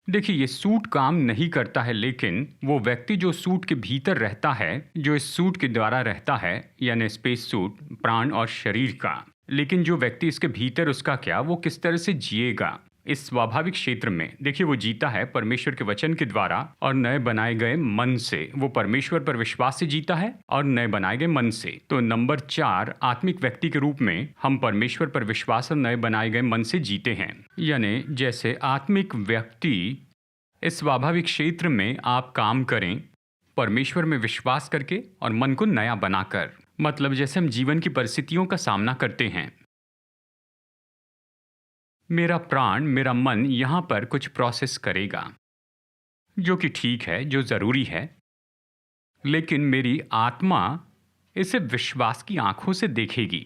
देखिए, ये सूट काम नहीं करता है, लेकिन वो व्यक्ति जो सूट के भीतर रहता है, जो इस सूट के द्वारा रहता है, यानी स्पेस सूट प्राण और शरीर का, लेकिन जो व्यक्ति इसके भीतर, उसका क्या, वो किस तरह से जिएगा इस स्वाभाविक क्षेत्र में? देखिए, वो जीता है परमेश्वर के वचन के द्वारा और नए बनाए गए मन से। वो परमेश्वर पर विश्वास से जीता है और नए बनाए गए मन से। तो नंबर 4, आत्मिक व्यक्ति के रूप में हम परमेश्वर पर विश्वास और नए बनाए गए मन से जीते हैं। यानी जैसे आत्मिक व्यक्ति इस स्वाभाविक क्षेत्र में आप काम करें परमेश्वर में विश्वास करके और मन को नया बनाकर। मतलब जैसे हम जीवन की परिस्थितियों का सामना करते हैं, मेरा प्राण, मेरा मन यहाँ पर कुछ प्रोसेस करेगा जो कि ठीक है, जो ज़रूरी है, लेकिन मेरी आत्मा इसे विश्वास की आंखों से देखेगी।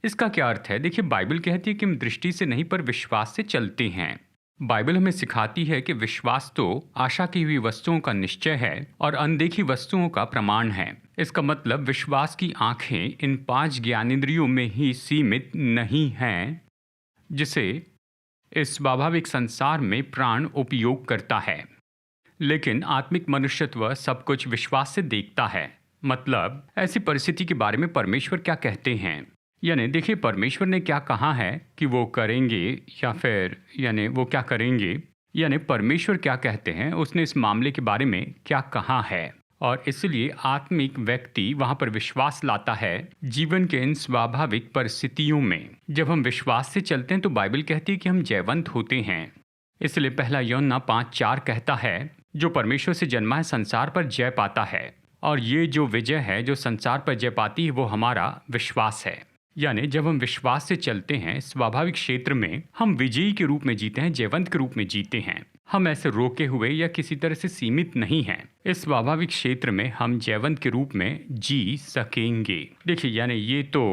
इसका क्या अर्थ है? देखिए, बाइबल कहती है कि हम दृष्टि से नहीं पर विश्वास से चलते हैं। बाइबल हमें सिखाती है कि विश्वास तो आशा की हुई वस्तुओं का निश्चय है और अनदेखी वस्तुओं का प्रमाण है। इसका मतलब विश्वास की आंखें इन 5 ज्ञानेंद्रियों में ही सीमित नहीं हैं, जिसे इस स्वाभाविक संसार में प्राण उपयोग करता है। लेकिन आत्मिक मनुष्यत्व सब कुछ विश्वास से देखता है। मतलब ऐसी परिस्थिति के बारे में परमेश्वर क्या कहते हैं, यानी देखिए परमेश्वर ने क्या कहा है कि वो करेंगे, या फिर यानी वो क्या करेंगे, यानी परमेश्वर क्या कहते हैं, उसने इस मामले के बारे में क्या कहा है। और इसलिए आत्मिक व्यक्ति वहां पर विश्वास लाता है जीवन के इन स्वाभाविक परिस्थितियों में। जब हम विश्वास से चलते हैं तो बाइबल कहती है कि हम जयवंत होते हैं। इसलिए पहला यूहन्ना 5:4 कहता है, जो परमेश्वर से जन्मा है संसार पर जय पाता है। और ये जो विजय है जो संसार पर जय पाती है वो हमारा विश्वास है। यानी जब हम विश्वास से चलते हैं स्वाभाविक क्षेत्र में, हम विजयी के रूप में जीते हैं, जयवंत के रूप में जीते हैं। हम ऐसे रोके हुए या किसी तरह से सीमित नहीं हैं। इस स्वाभाविक क्षेत्र में हम जयवंत के रूप में जी सकेंगे। देखिए यानी ये तो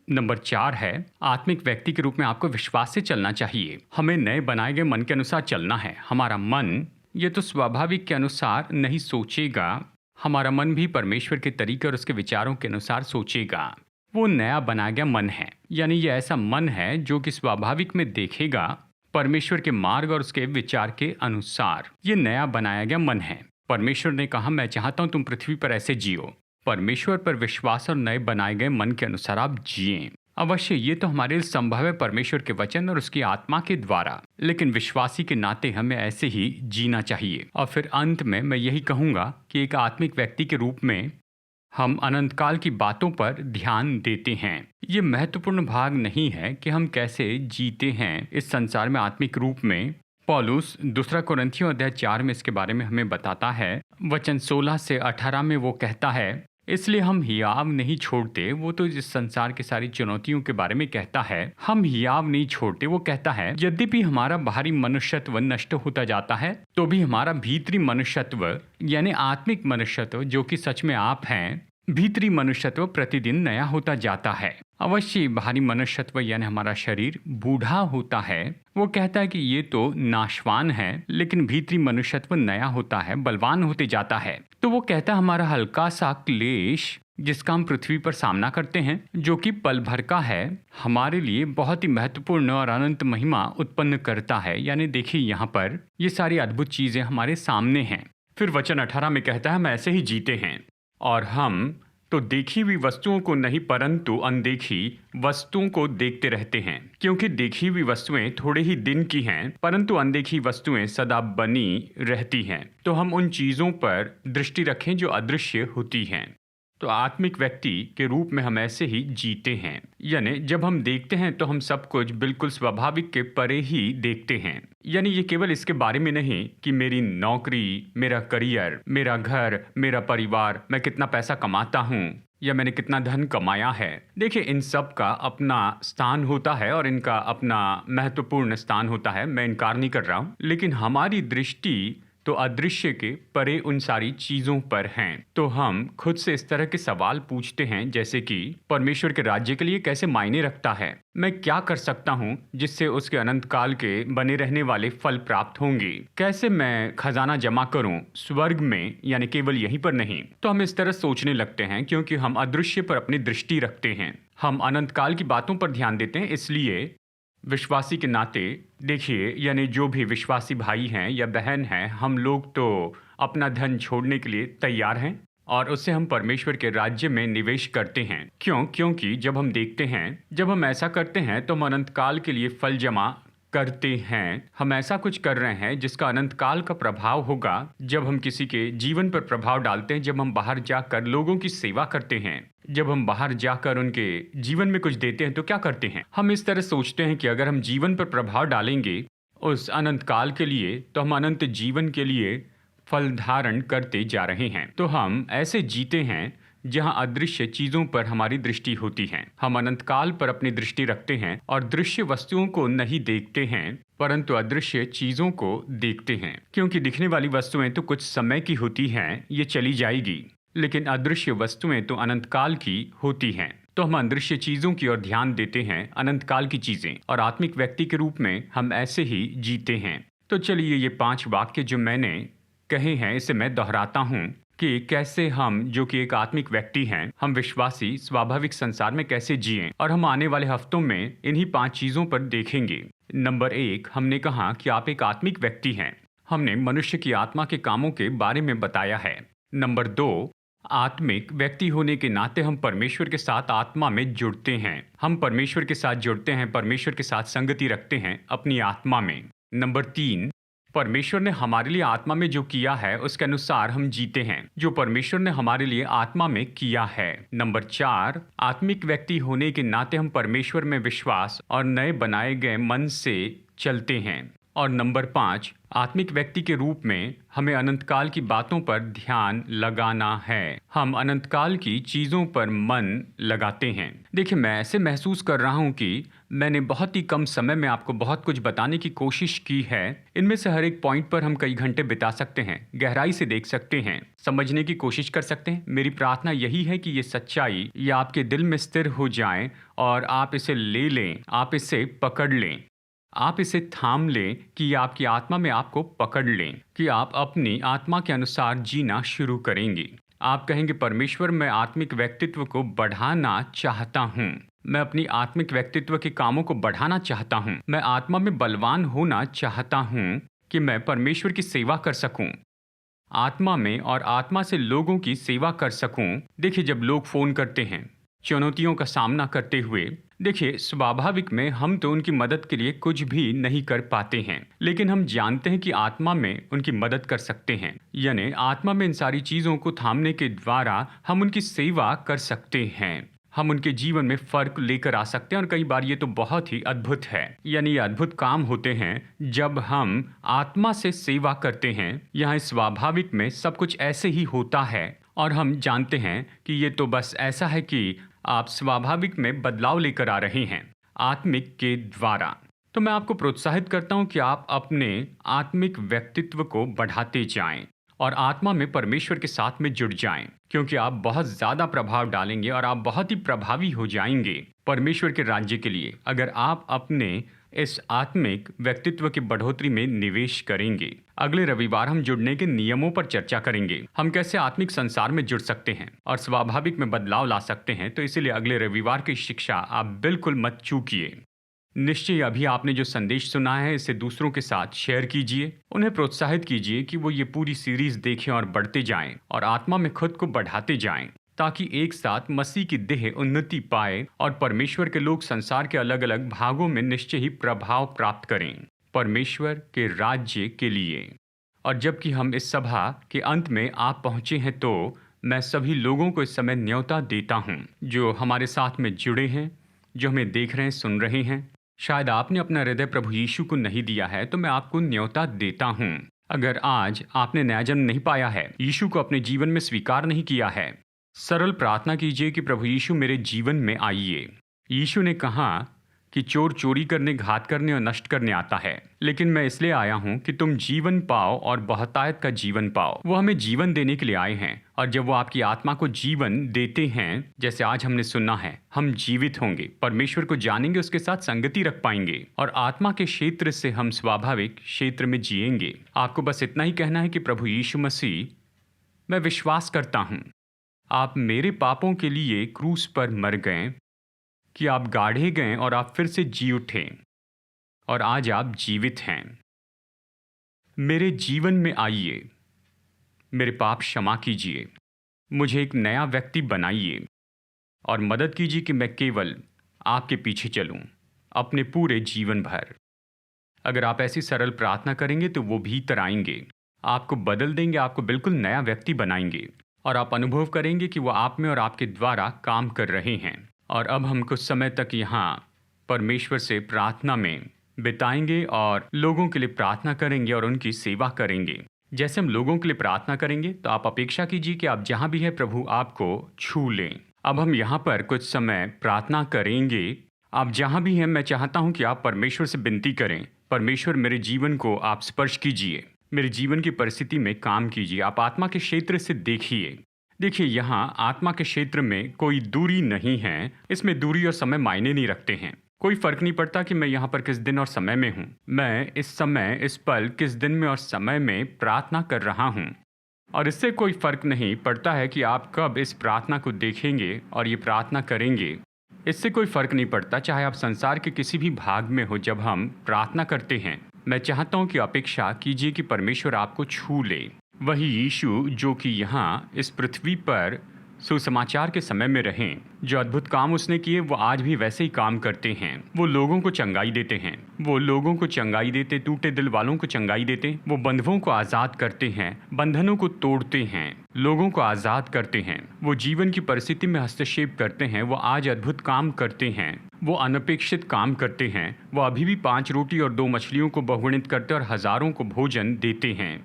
नंबर 4 है, आत्मिक व्यक्ति के रूप में आपको विश्वास से चलना चाहिए। हमें नए बनाए गए मन के अनुसार चलना है। हमारा मन ये तो स्वाभाविक के अनुसार नहीं सोचेगा, हमारा मन भी परमेश्वर के तरीके और उसके विचारों के अनुसार सोचेगा। वो नया बनाया गया मन है, यानी ये ऐसा मन है जो कि स्वाभाविक में देखेगा परमेश्वर के मार्ग और उसके विचार के अनुसार। ये नया बनाया गया मन है। परमेश्वर ने कहा, मैं चाहता हूं तुम पृथ्वी पर ऐसे जियो। परमेश्वर पर विश्वास और नए बनाए गए मन के अनुसार आप जिए। अवश्य ये तो हमारे लिए संभव है परमेश्वर के वचन और उसकी आत्मा के द्वारा, लेकिन विश्वासी के नाते हमें ऐसे ही जीना चाहिए। और फिर अंत में मैं यही कहूंगा कि एक आत्मिक व्यक्ति के रूप में हम अनंत काल की बातों पर ध्यान देते हैं। ये महत्वपूर्ण भाग नहीं है कि हम कैसे जीते हैं इस संसार में आत्मिक रूप में। पौलुस 2 कोरिन्थियों अध्याय 4 में इसके बारे में हमें बताता है। वचन 16 से 18 में वो कहता है, इसलिए हम हियाव नहीं छोड़ते। वो तो इस संसार की सारी चुनौतियों के बारे में कहता है, हम हियाव नहीं छोड़ते। वो कहता है, यद्यपि हमारा बाहरी मनुष्यत्व नष्ट होता जाता है, तो भी हमारा भीतरी मनुष्यत्व यानी आत्मिक मनुष्यत्व जो कि सच में आप हैं, भीतरी मनुष्यत्व प्रतिदिन नया होता जाता है। अवश्य बाहरी मनुष्यत्व यानी हमारा शरीर बूढ़ा होता है। वो कहता है कि ये तो नाशवान है, लेकिन भीतरी मनुष्यत्व नया होता है, बलवान होते जाता है। तो वो कहता है हमारा हल्का सा क्लेश जिसका हम पृथ्वी पर सामना करते हैं, जो कि पल भर का है, हमारे लिए बहुत ही महत्वपूर्ण और अनंत महिमा उत्पन्न करता है। यानी देखिए यहाँ पर ये सारी अद्भुत चीजें हमारे सामने हैं। फिर वचन 18 में कहता है, हम ऐसे ही जीते हैं और हम तो देखी हुई वस्तुओं को नहीं परंतु अनदेखी वस्तुओं को देखते रहते हैं, क्योंकि देखी हुई वस्तुएं थोड़े ही दिन की हैं, परंतु अनदेखी वस्तुएं सदा बनी रहती हैं। तो हम उन चीज़ों पर दृष्टि रखें जो अदृश्य होती हैं। तो आत्मिक व्यक्ति के रूप में हम ऐसे ही जीते हैं, यानी जब हम देखते हैं तो हम सब कुछ बिल्कुल स्वाभाविक के परे ही देखते हैं। यानी ये केवल इसके बारे में नहीं कि मेरी नौकरी, मेरा करियर, मेरा घर, मेरा परिवार, मैं कितना पैसा कमाता हूँ या मैंने कितना धन कमाया है। देखिए इन सब का अपना स्थान होता है और इनका अपना महत्वपूर्ण स्थान होता है, मैं इनकार नहीं कर रहा हूँ, लेकिन हमारी दृष्टि तो अदृश्य के परे उन सारी चीजों पर हैं। तो हम खुद से इस तरह के सवाल पूछते हैं, जैसे कि परमेश्वर के राज्य के लिए कैसे मायने रखता है, मैं क्या कर सकता हूँ जिससे उसके अनंत काल के बने रहने वाले फल प्राप्त होंगे, कैसे मैं खजाना जमा करूँ स्वर्ग में, यानी केवल यहीं पर नहीं। तो हम इस तरह सोचने लगते हैं क्योंकि हम अदृश्य पर अपनी दृष्टि रखते हैं, हम अनंत काल की बातों पर ध्यान देते हैं। इसलिए विश्वासी के नाते देखिए, यानी जो भी विश्वासी भाई हैं या बहन हैं, हम लोग तो अपना धन छोड़ने के लिए तैयार हैं और उससे हम परमेश्वर के राज्य में निवेश करते हैं। क्योंकि जब हम देखते हैं, जब हम ऐसा करते हैं तो हम अनंत काल के लिए फल जमा करते हैं। हम ऐसा कुछ कर रहे हैं जिसका अनंत काल का प्रभाव होगा। जब हम किसी के जीवन पर प्रभाव डालते हैं, जब हम बाहर जाकर लोगों की सेवा करते हैं, जब हम बाहर जाकर उनके जीवन में कुछ देते हैं, तो क्या करते हैं, हम इस तरह सोचते हैं कि अगर हम जीवन पर प्रभाव डालेंगे उस अनंत काल के लिए, तो हम अनंत जीवन के लिए फल धारण करते जा रहे हैं। तो हम ऐसे जीते हैं जहां अदृश्य चीजों पर हमारी दृष्टि होती है। हम अनंत काल पर अपनी दृष्टि रखते हैं और दृश्य वस्तुओं को नहीं देखते हैं, परंतु अदृश्य चीजों को देखते हैं। क्योंकि दिखने वाली वस्तुएं तो कुछ समय की होती हैं, ये चली जाएगी, लेकिन अदृश्य वस्तुएं तो अनंत काल की होती हैं। तो हम अदृश्य चीजों की ओर ध्यान देते हैं, अनंत काल की चीजें, और आत्मिक व्यक्ति के रूप में हम ऐसे ही जीते हैं। तो चलिए ये 5 वाक्य जो मैंने कहे हैं इसे मैं दोहराता हूँ। कि कैसे हम जो कि एक आत्मिक व्यक्ति हैं, हम विश्वासी स्वाभाविक संसार में कैसे जिएं, और हम आने वाले हफ्तों में इन्हीं 5 चीज़ों पर देखेंगे। नंबर 1, हमने कहा कि आप एक आत्मिक व्यक्ति हैं। हमने मनुष्य की आत्मा के कामों के बारे में बताया है। नंबर 2, आत्मिक व्यक्ति होने के नाते हम परमेश्वर के साथ आत्मा में जुड़ते हैं। हम परमेश्वर के साथ जुड़ते हैं, परमेश्वर के साथ संगति रखते हैं अपनी आत्मा में। नंबर 3, परमेश्वर ने हमारे लिए आत्मा में जो किया है उसके अनुसार हम जीते हैं, जो परमेश्वर ने हमारे लिए आत्मा में किया है। नंबर 4, आत्मिक व्यक्ति होने के नाते हम परमेश्वर में विश्वास और नए बनाए गए मन से चलते हैं। और नंबर 5, आत्मिक व्यक्ति के रूप में हमें अनंतकाल की बातों पर ध्यान लगाना है। हम अनंतकाल की चीज़ों पर मन लगाते हैं। देखिए, मैं ऐसे महसूस कर रहा हूँ कि मैंने बहुत ही कम समय में आपको बहुत कुछ बताने की कोशिश की है। इनमें से हर एक पॉइंट पर हम कई घंटे बिता सकते हैं, गहराई से देख सकते हैं, समझने की कोशिश कर सकते हैं। मेरी प्रार्थना यही है कि ये सच्चाई ये आपके दिल में स्थिर हो जाए और आप इसे ले लें, आप इसे पकड़ लें, आप इसे थाम लें कि आपकी आत्मा में आपको पकड़ लें, कि आप अपनी आत्मा के अनुसार जीना शुरू करेंगे। आप कहेंगे, परमेश्वर मैं आत्मिक व्यक्तित्व को बढ़ाना चाहता हूँ, मैं अपनी आत्मिक व्यक्तित्व के कामों को बढ़ाना चाहता हूँ, मैं आत्मा में बलवान होना चाहता हूँ कि मैं परमेश्वर की सेवा कर सकूँ, आत्मा में और आत्मा से लोगों की सेवा कर सकूँ। देखिए, जब लोग फ़ोन करते हैं चुनौतियों का सामना करते हुए, देखिए स्वाभाविक में हम तो उनकी मदद के लिए कुछ भी नहीं कर पाते हैं, लेकिन हम जानते हैं कि आत्मा में उनकी मदद कर सकते हैं। यानी आत्मा में इन सारी चीज़ों को थामने के द्वारा हम उनकी सेवा कर सकते हैं, हम उनके जीवन में फ़र्क लेकर आ सकते हैं। और कई बार ये तो बहुत ही अद्भुत है, यानी ये अद्भुत काम होते हैं जब हम आत्मा से सेवा करते हैं। यहाँ स्वाभाविक में सब कुछ ऐसे ही होता है और हम जानते हैं कि ये तो बस ऐसा है कि आप स्वाभाविक में बदलाव लेकर आ रहे हैं आत्मिक के द्वारा। तो मैं आपको प्रोत्साहित करता हूं कि आप अपने आत्मिक व्यक्तित्व को बढ़ाते जाएं और आत्मा में परमेश्वर के साथ में जुड़ जाएं, क्योंकि आप बहुत ज़्यादा प्रभाव डालेंगे और आप बहुत ही प्रभावी हो जाएंगे परमेश्वर के राज्य के लिए, अगर आप अपने इस आत्मिक व्यक्तित्व की बढ़ोतरी में निवेश करेंगे। अगले रविवार हम जुड़ने के नियमों पर चर्चा करेंगे, हम कैसे आत्मिक संसार में जुड़ सकते हैं और स्वाभाविक में बदलाव ला सकते हैं। तो इसीलिए अगले रविवार की शिक्षा आप बिल्कुल मत चूकिए। निश्चय अभी आपने जो संदेश सुना है इसे दूसरों के साथ शेयर कीजिए, उन्हें प्रोत्साहित कीजिए कि वो ये पूरी सीरीज देखें और बढ़ते जाएं और आत्मा में खुद को बढ़ाते जाएं, ताकि एक साथ मसीह की देह उन्नति पाए और परमेश्वर के लोग संसार के अलग अलग भागों में निश्चय ही प्रभाव प्राप्त करें परमेश्वर के राज्य के लिए। और जबकि हम इस सभा के अंत में आप पहुंचे हैं, तो मैं सभी लोगों को इस समय न्योता देता हूं जो हमारे साथ में जुड़े हैं, जो हमें देख रहे हैं, सुन रहे हैं। शायद आपने अपना हृदय प्रभु यीशु को नहीं दिया है, तो मैं आपको न्योता देता हूं। अगर आज आपने नया जन्म नहीं पाया है, यीशु को अपने जीवन में स्वीकार नहीं किया है, सरल प्रार्थना कीजिए कि प्रभु यीशु मेरे जीवन में आइए। यीशु ने कहा कि चोर चोरी करने, घात करने और नष्ट करने आता है, लेकिन मैं इसलिए आया हूं कि तुम जीवन पाओ और बहुतायत का जीवन पाओ। वो हमें जीवन देने के लिए आए हैं, और जब वो आपकी आत्मा को जीवन देते हैं, जैसे आज हमने सुना है, हम जीवित होंगे, परमेश्वर को जानेंगे, उसके साथ संगति रख पाएंगे और आत्मा के क्षेत्र से हम स्वाभाविक क्षेत्र में जिएंगे। आपको बस इतना ही कहना है कि प्रभु यीशु मसीह, मैं विश्वास करता हूँ आप मेरे पापों के लिए क्रूस पर मर गए, कि आप गाढ़े गए और आप फिर से जी उठे और आज आप जीवित हैं। मेरे जीवन में आइए, मेरे पाप क्षमा कीजिए, मुझे एक नया व्यक्ति बनाइए और मदद कीजिए कि मैं केवल आपके पीछे चलूं अपने पूरे जीवन भर। अगर आप ऐसी सरल प्रार्थना करेंगे तो वो भीतर आएंगे, आपको बदल देंगे, आपको बिल्कुल नया व्यक्ति बनाएंगे और आप अनुभव करेंगे कि वो आप में और आपके द्वारा काम कर रहे हैं। और अब हम कुछ समय तक यहाँ परमेश्वर से प्रार्थना में बिताएंगे और लोगों के लिए प्रार्थना करेंगे और उनकी सेवा करेंगे। जैसे हम लोगों के लिए प्रार्थना करेंगे तो आप अपेक्षा कीजिए कि आप जहाँ भी हैं प्रभु आपको छू लें। अब हम यहाँ पर कुछ समय प्रार्थना करेंगे। आप जहाँ भी हैं, मैं चाहता हूँ कि आप परमेश्वर से विनती करें, परमेश्वर मेरे जीवन को आप स्पर्श कीजिए, मेरे जीवन की परिस्थिति में काम कीजिए। आप आत्मा के क्षेत्र से देखिए, यहाँ आत्मा के क्षेत्र में कोई दूरी नहीं है, इसमें दूरी और समय मायने नहीं रखते हैं। कोई फर्क नहीं पड़ता कि मैं यहाँ पर किस दिन और समय में हूँ, मैं इस समय, इस पल, किस दिन में और समय में प्रार्थना कर रहा हूँ। और इससे कोई फर्क नहीं पड़ता है कि आप कब इस प्रार्थना को देखेंगे और ये प्रार्थना करेंगे। इससे कोई फर्क नहीं पड़ता चाहे आप संसार के किसी भी भाग में हो। जब हम प्रार्थना करते हैं, मैं चाहता हूँ कि अपेक्षा कीजिए कि परमेश्वर आपको छू ले। वही यीशु जो कि यहाँ इस पृथ्वी पर सुसमाचार के समय में रहें, जो अद्भुत काम उसने किए वो आज भी वैसे ही काम करते हैं। वो लोगों को चंगाई देते हैं, वो लोगों को चंगाई देते, टूटे दिल वालों को चंगाई देते, वो बंधुओं को आज़ाद करते हैं, बंधनों को तोड़ते हैं, लोगों को आज़ाद करते हैं। वो जीवन की परिस्थिति में हस्तक्षेप करते हैं, वो आज अद्भुत काम करते हैं, वो अनपेक्षित काम करते हैं। वो अभी भी 5 रोटी और 2 मछलियों को बहुगुणित करते और हज़ारों को भोजन देते हैं।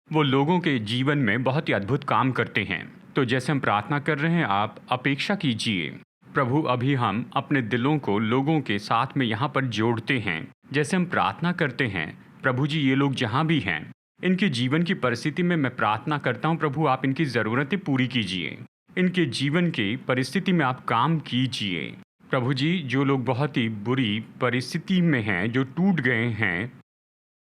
वो लोगों के जीवन में बहुत ही अद्भुत काम करते हैं। तो जैसे हम प्रार्थना कर रहे हैं, आप अपेक्षा कीजिए प्रभु, अभी हम अपने दिलों को लोगों के साथ में यहाँ पर जोड़ते हैं। जैसे हम प्रार्थना करते हैं, प्रभु जी ये लोग जहाँ भी हैं, इनके जीवन की परिस्थिति में मैं प्रार्थना करता हूँ प्रभु, आप इनकी ज़रूरतें पूरी कीजिए, इनके जीवन की परिस्थिति में आप काम कीजिए। प्रभु जी, जो लोग बहुत ही बुरी परिस्थिति में हैं, जो टूट गए हैं,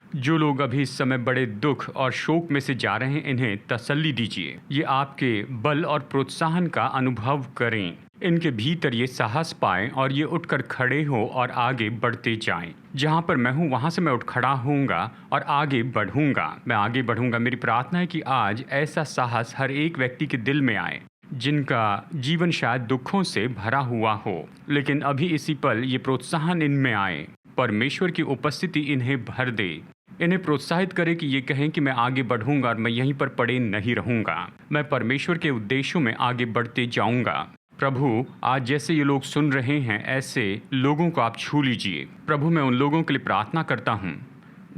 जो लोग अभी इस समय बड़े दुख और शोक में से जा रहे हैं, इन्हें तसल्ली दीजिए। ये आपके बल और प्रोत्साहन का अनुभव करें, इनके भीतर ये साहस पाएं और ये उठकर खड़े हो और आगे बढ़ते जाएं। जहाँ पर मैं हूँ वहाँ से मैं उठ खड़ा होऊंगा और आगे बढ़ूंगा, मैं आगे बढ़ूंगा। मेरी प्रार्थना है कि आज ऐसा साहस हर एक व्यक्ति के दिल में आए जिनका जीवन शायद दुखों से भरा हुआ हो, लेकिन अभी इसी पल ये प्रोत्साहन इनमें आए। परमेश्वर की उपस्थिति इन्हें भर दे, इन्हें प्रोत्साहित करे कि ये कहें कि मैं आगे बढ़ूंगा और मैं यहीं पर पड़े नहीं रहूंगा, मैं परमेश्वर के उद्देश्यों में आगे बढ़ते जाऊंगा। प्रभु, आज जैसे ये लोग सुन रहे हैं, ऐसे लोगों को आप छू लीजिए। प्रभु, मैं उन लोगों के लिए प्रार्थना करता हूँ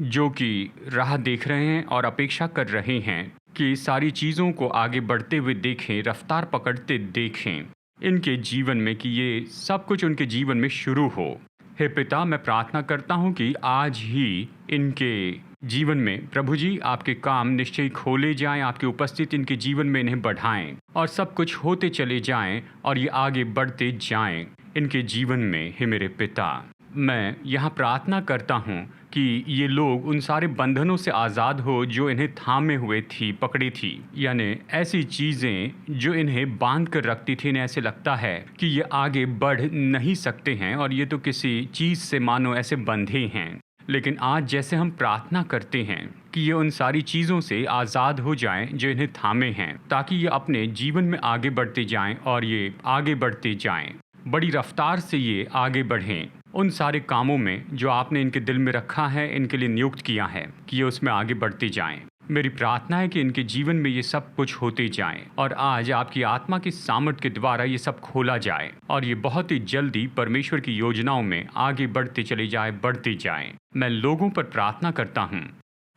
जो कि राह देख रहे हैं और अपेक्षा कर रहे हैं कि सारी चीज़ों को आगे बढ़ते हुए देखें, रफ्तार पकड़ते देखें इनके जीवन में, कि ये सब कुछ उनके जीवन में शुरू हो। हे पिता, मैं प्रार्थना करता हूँ कि आज ही इनके जीवन में प्रभु जी आपके काम निश्चय खोले जाएं, आपकी उपस्थिति इनके जीवन में इन्हें बढ़ाएं और सब कुछ होते चले जाएं और ये आगे बढ़ते जाएं इनके जीवन में। हे मेरे पिता, मैं यहाँ प्रार्थना करता हूँ कि ये लोग उन सारे बंधनों से आज़ाद हो जो इन्हें थामे हुए थी, पकड़ी थी, यानी ऐसी चीज़ें जो इन्हें बांध कर रखती थी। इन्हें ऐसे लगता है कि ये आगे बढ़ नहीं सकते हैं और ये तो किसी चीज़ से मानो ऐसे बंधे हैं। लेकिन आज जैसे हम प्रार्थना करते हैं कि ये उन सारी चीज़ों से आज़ाद हो जाएं जो इन्हें थामे हैं, ताकि ये अपने जीवन में आगे बढ़ते जाएं और ये आगे बढ़ते जाएं, बड़ी रफ्तार से ये आगे बढ़ें उन सारे कामों में जो आपने इनके दिल में रखा है, इनके लिए नियुक्त किया है कि ये उसमें आगे बढ़ते जाएं। मेरी प्रार्थना है कि इनके जीवन में ये सब कुछ होते जाएं और आज आपकी आत्मा की सामर्थ के द्वारा ये सब खोला जाए और ये बहुत ही जल्दी परमेश्वर की योजनाओं में आगे बढ़ते चले जाए, बढ़ते जाएं। मैं लोगों पर प्रार्थना करता हूँ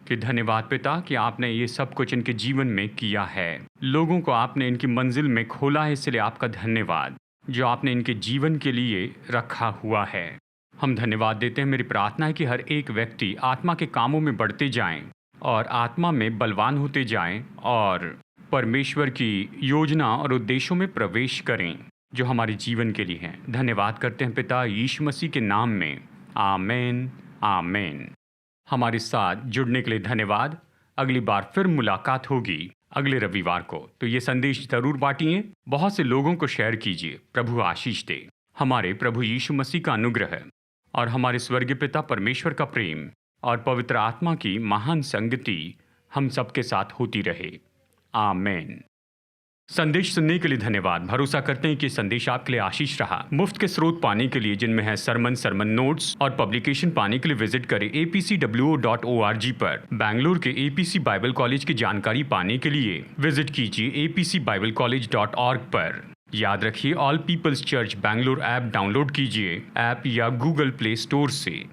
कि धन्यवाद पिता कि आपने ये सब कुछ इनके जीवन में किया है, लोगों को आपने इनकी मंजिल में खोला है, इसलिए आपका धन्यवाद जो आपने इनके जीवन के लिए रखा हुआ है। हम धन्यवाद देते हैं। मेरी प्रार्थना है कि हर एक व्यक्ति आत्मा के कामों में बढ़ते जाएं और आत्मा में बलवान होते जाएं और परमेश्वर की योजना और उद्देश्यों में प्रवेश करें जो हमारे जीवन के लिए हैं। धन्यवाद करते हैं पिता यीशु मसीह के नाम में, आमीन, आमीन। हमारे साथ जुड़ने के लिए धन्यवाद। अगली बार फिर मुलाकात होगी अगले रविवार को, तो ये संदेश जरूर बांटिए, बहुत से लोगों को शेयर कीजिए। प्रभु आशीष दे। हमारे प्रभु यीशु मसीह का अनुग्रह और हमारे स्वर्गीय पिता परमेश्वर का प्रेम और पवित्र आत्मा की महान संगति हम सबके साथ होती रहे। आमीन। संदेश सुनने के लिए धन्यवाद। भरोसा करते हैं कि संदेश आपके लिए आशीष रहा। मुफ्त के स्रोत पाने के लिए, जिनमें है सरमन नोट्स और पब्लिकेशन, पाने के लिए विजिट करें apcwo.org पर। बैंगलोर के एपीसी बाइबल कॉलेज की जानकारी पाने के लिए विजिट कीजिए apcbiblecollege.org पर। याद रखिए, all peoples church Bangalore app download कीजिए ऐप या गूगल प्ले स्टोर से।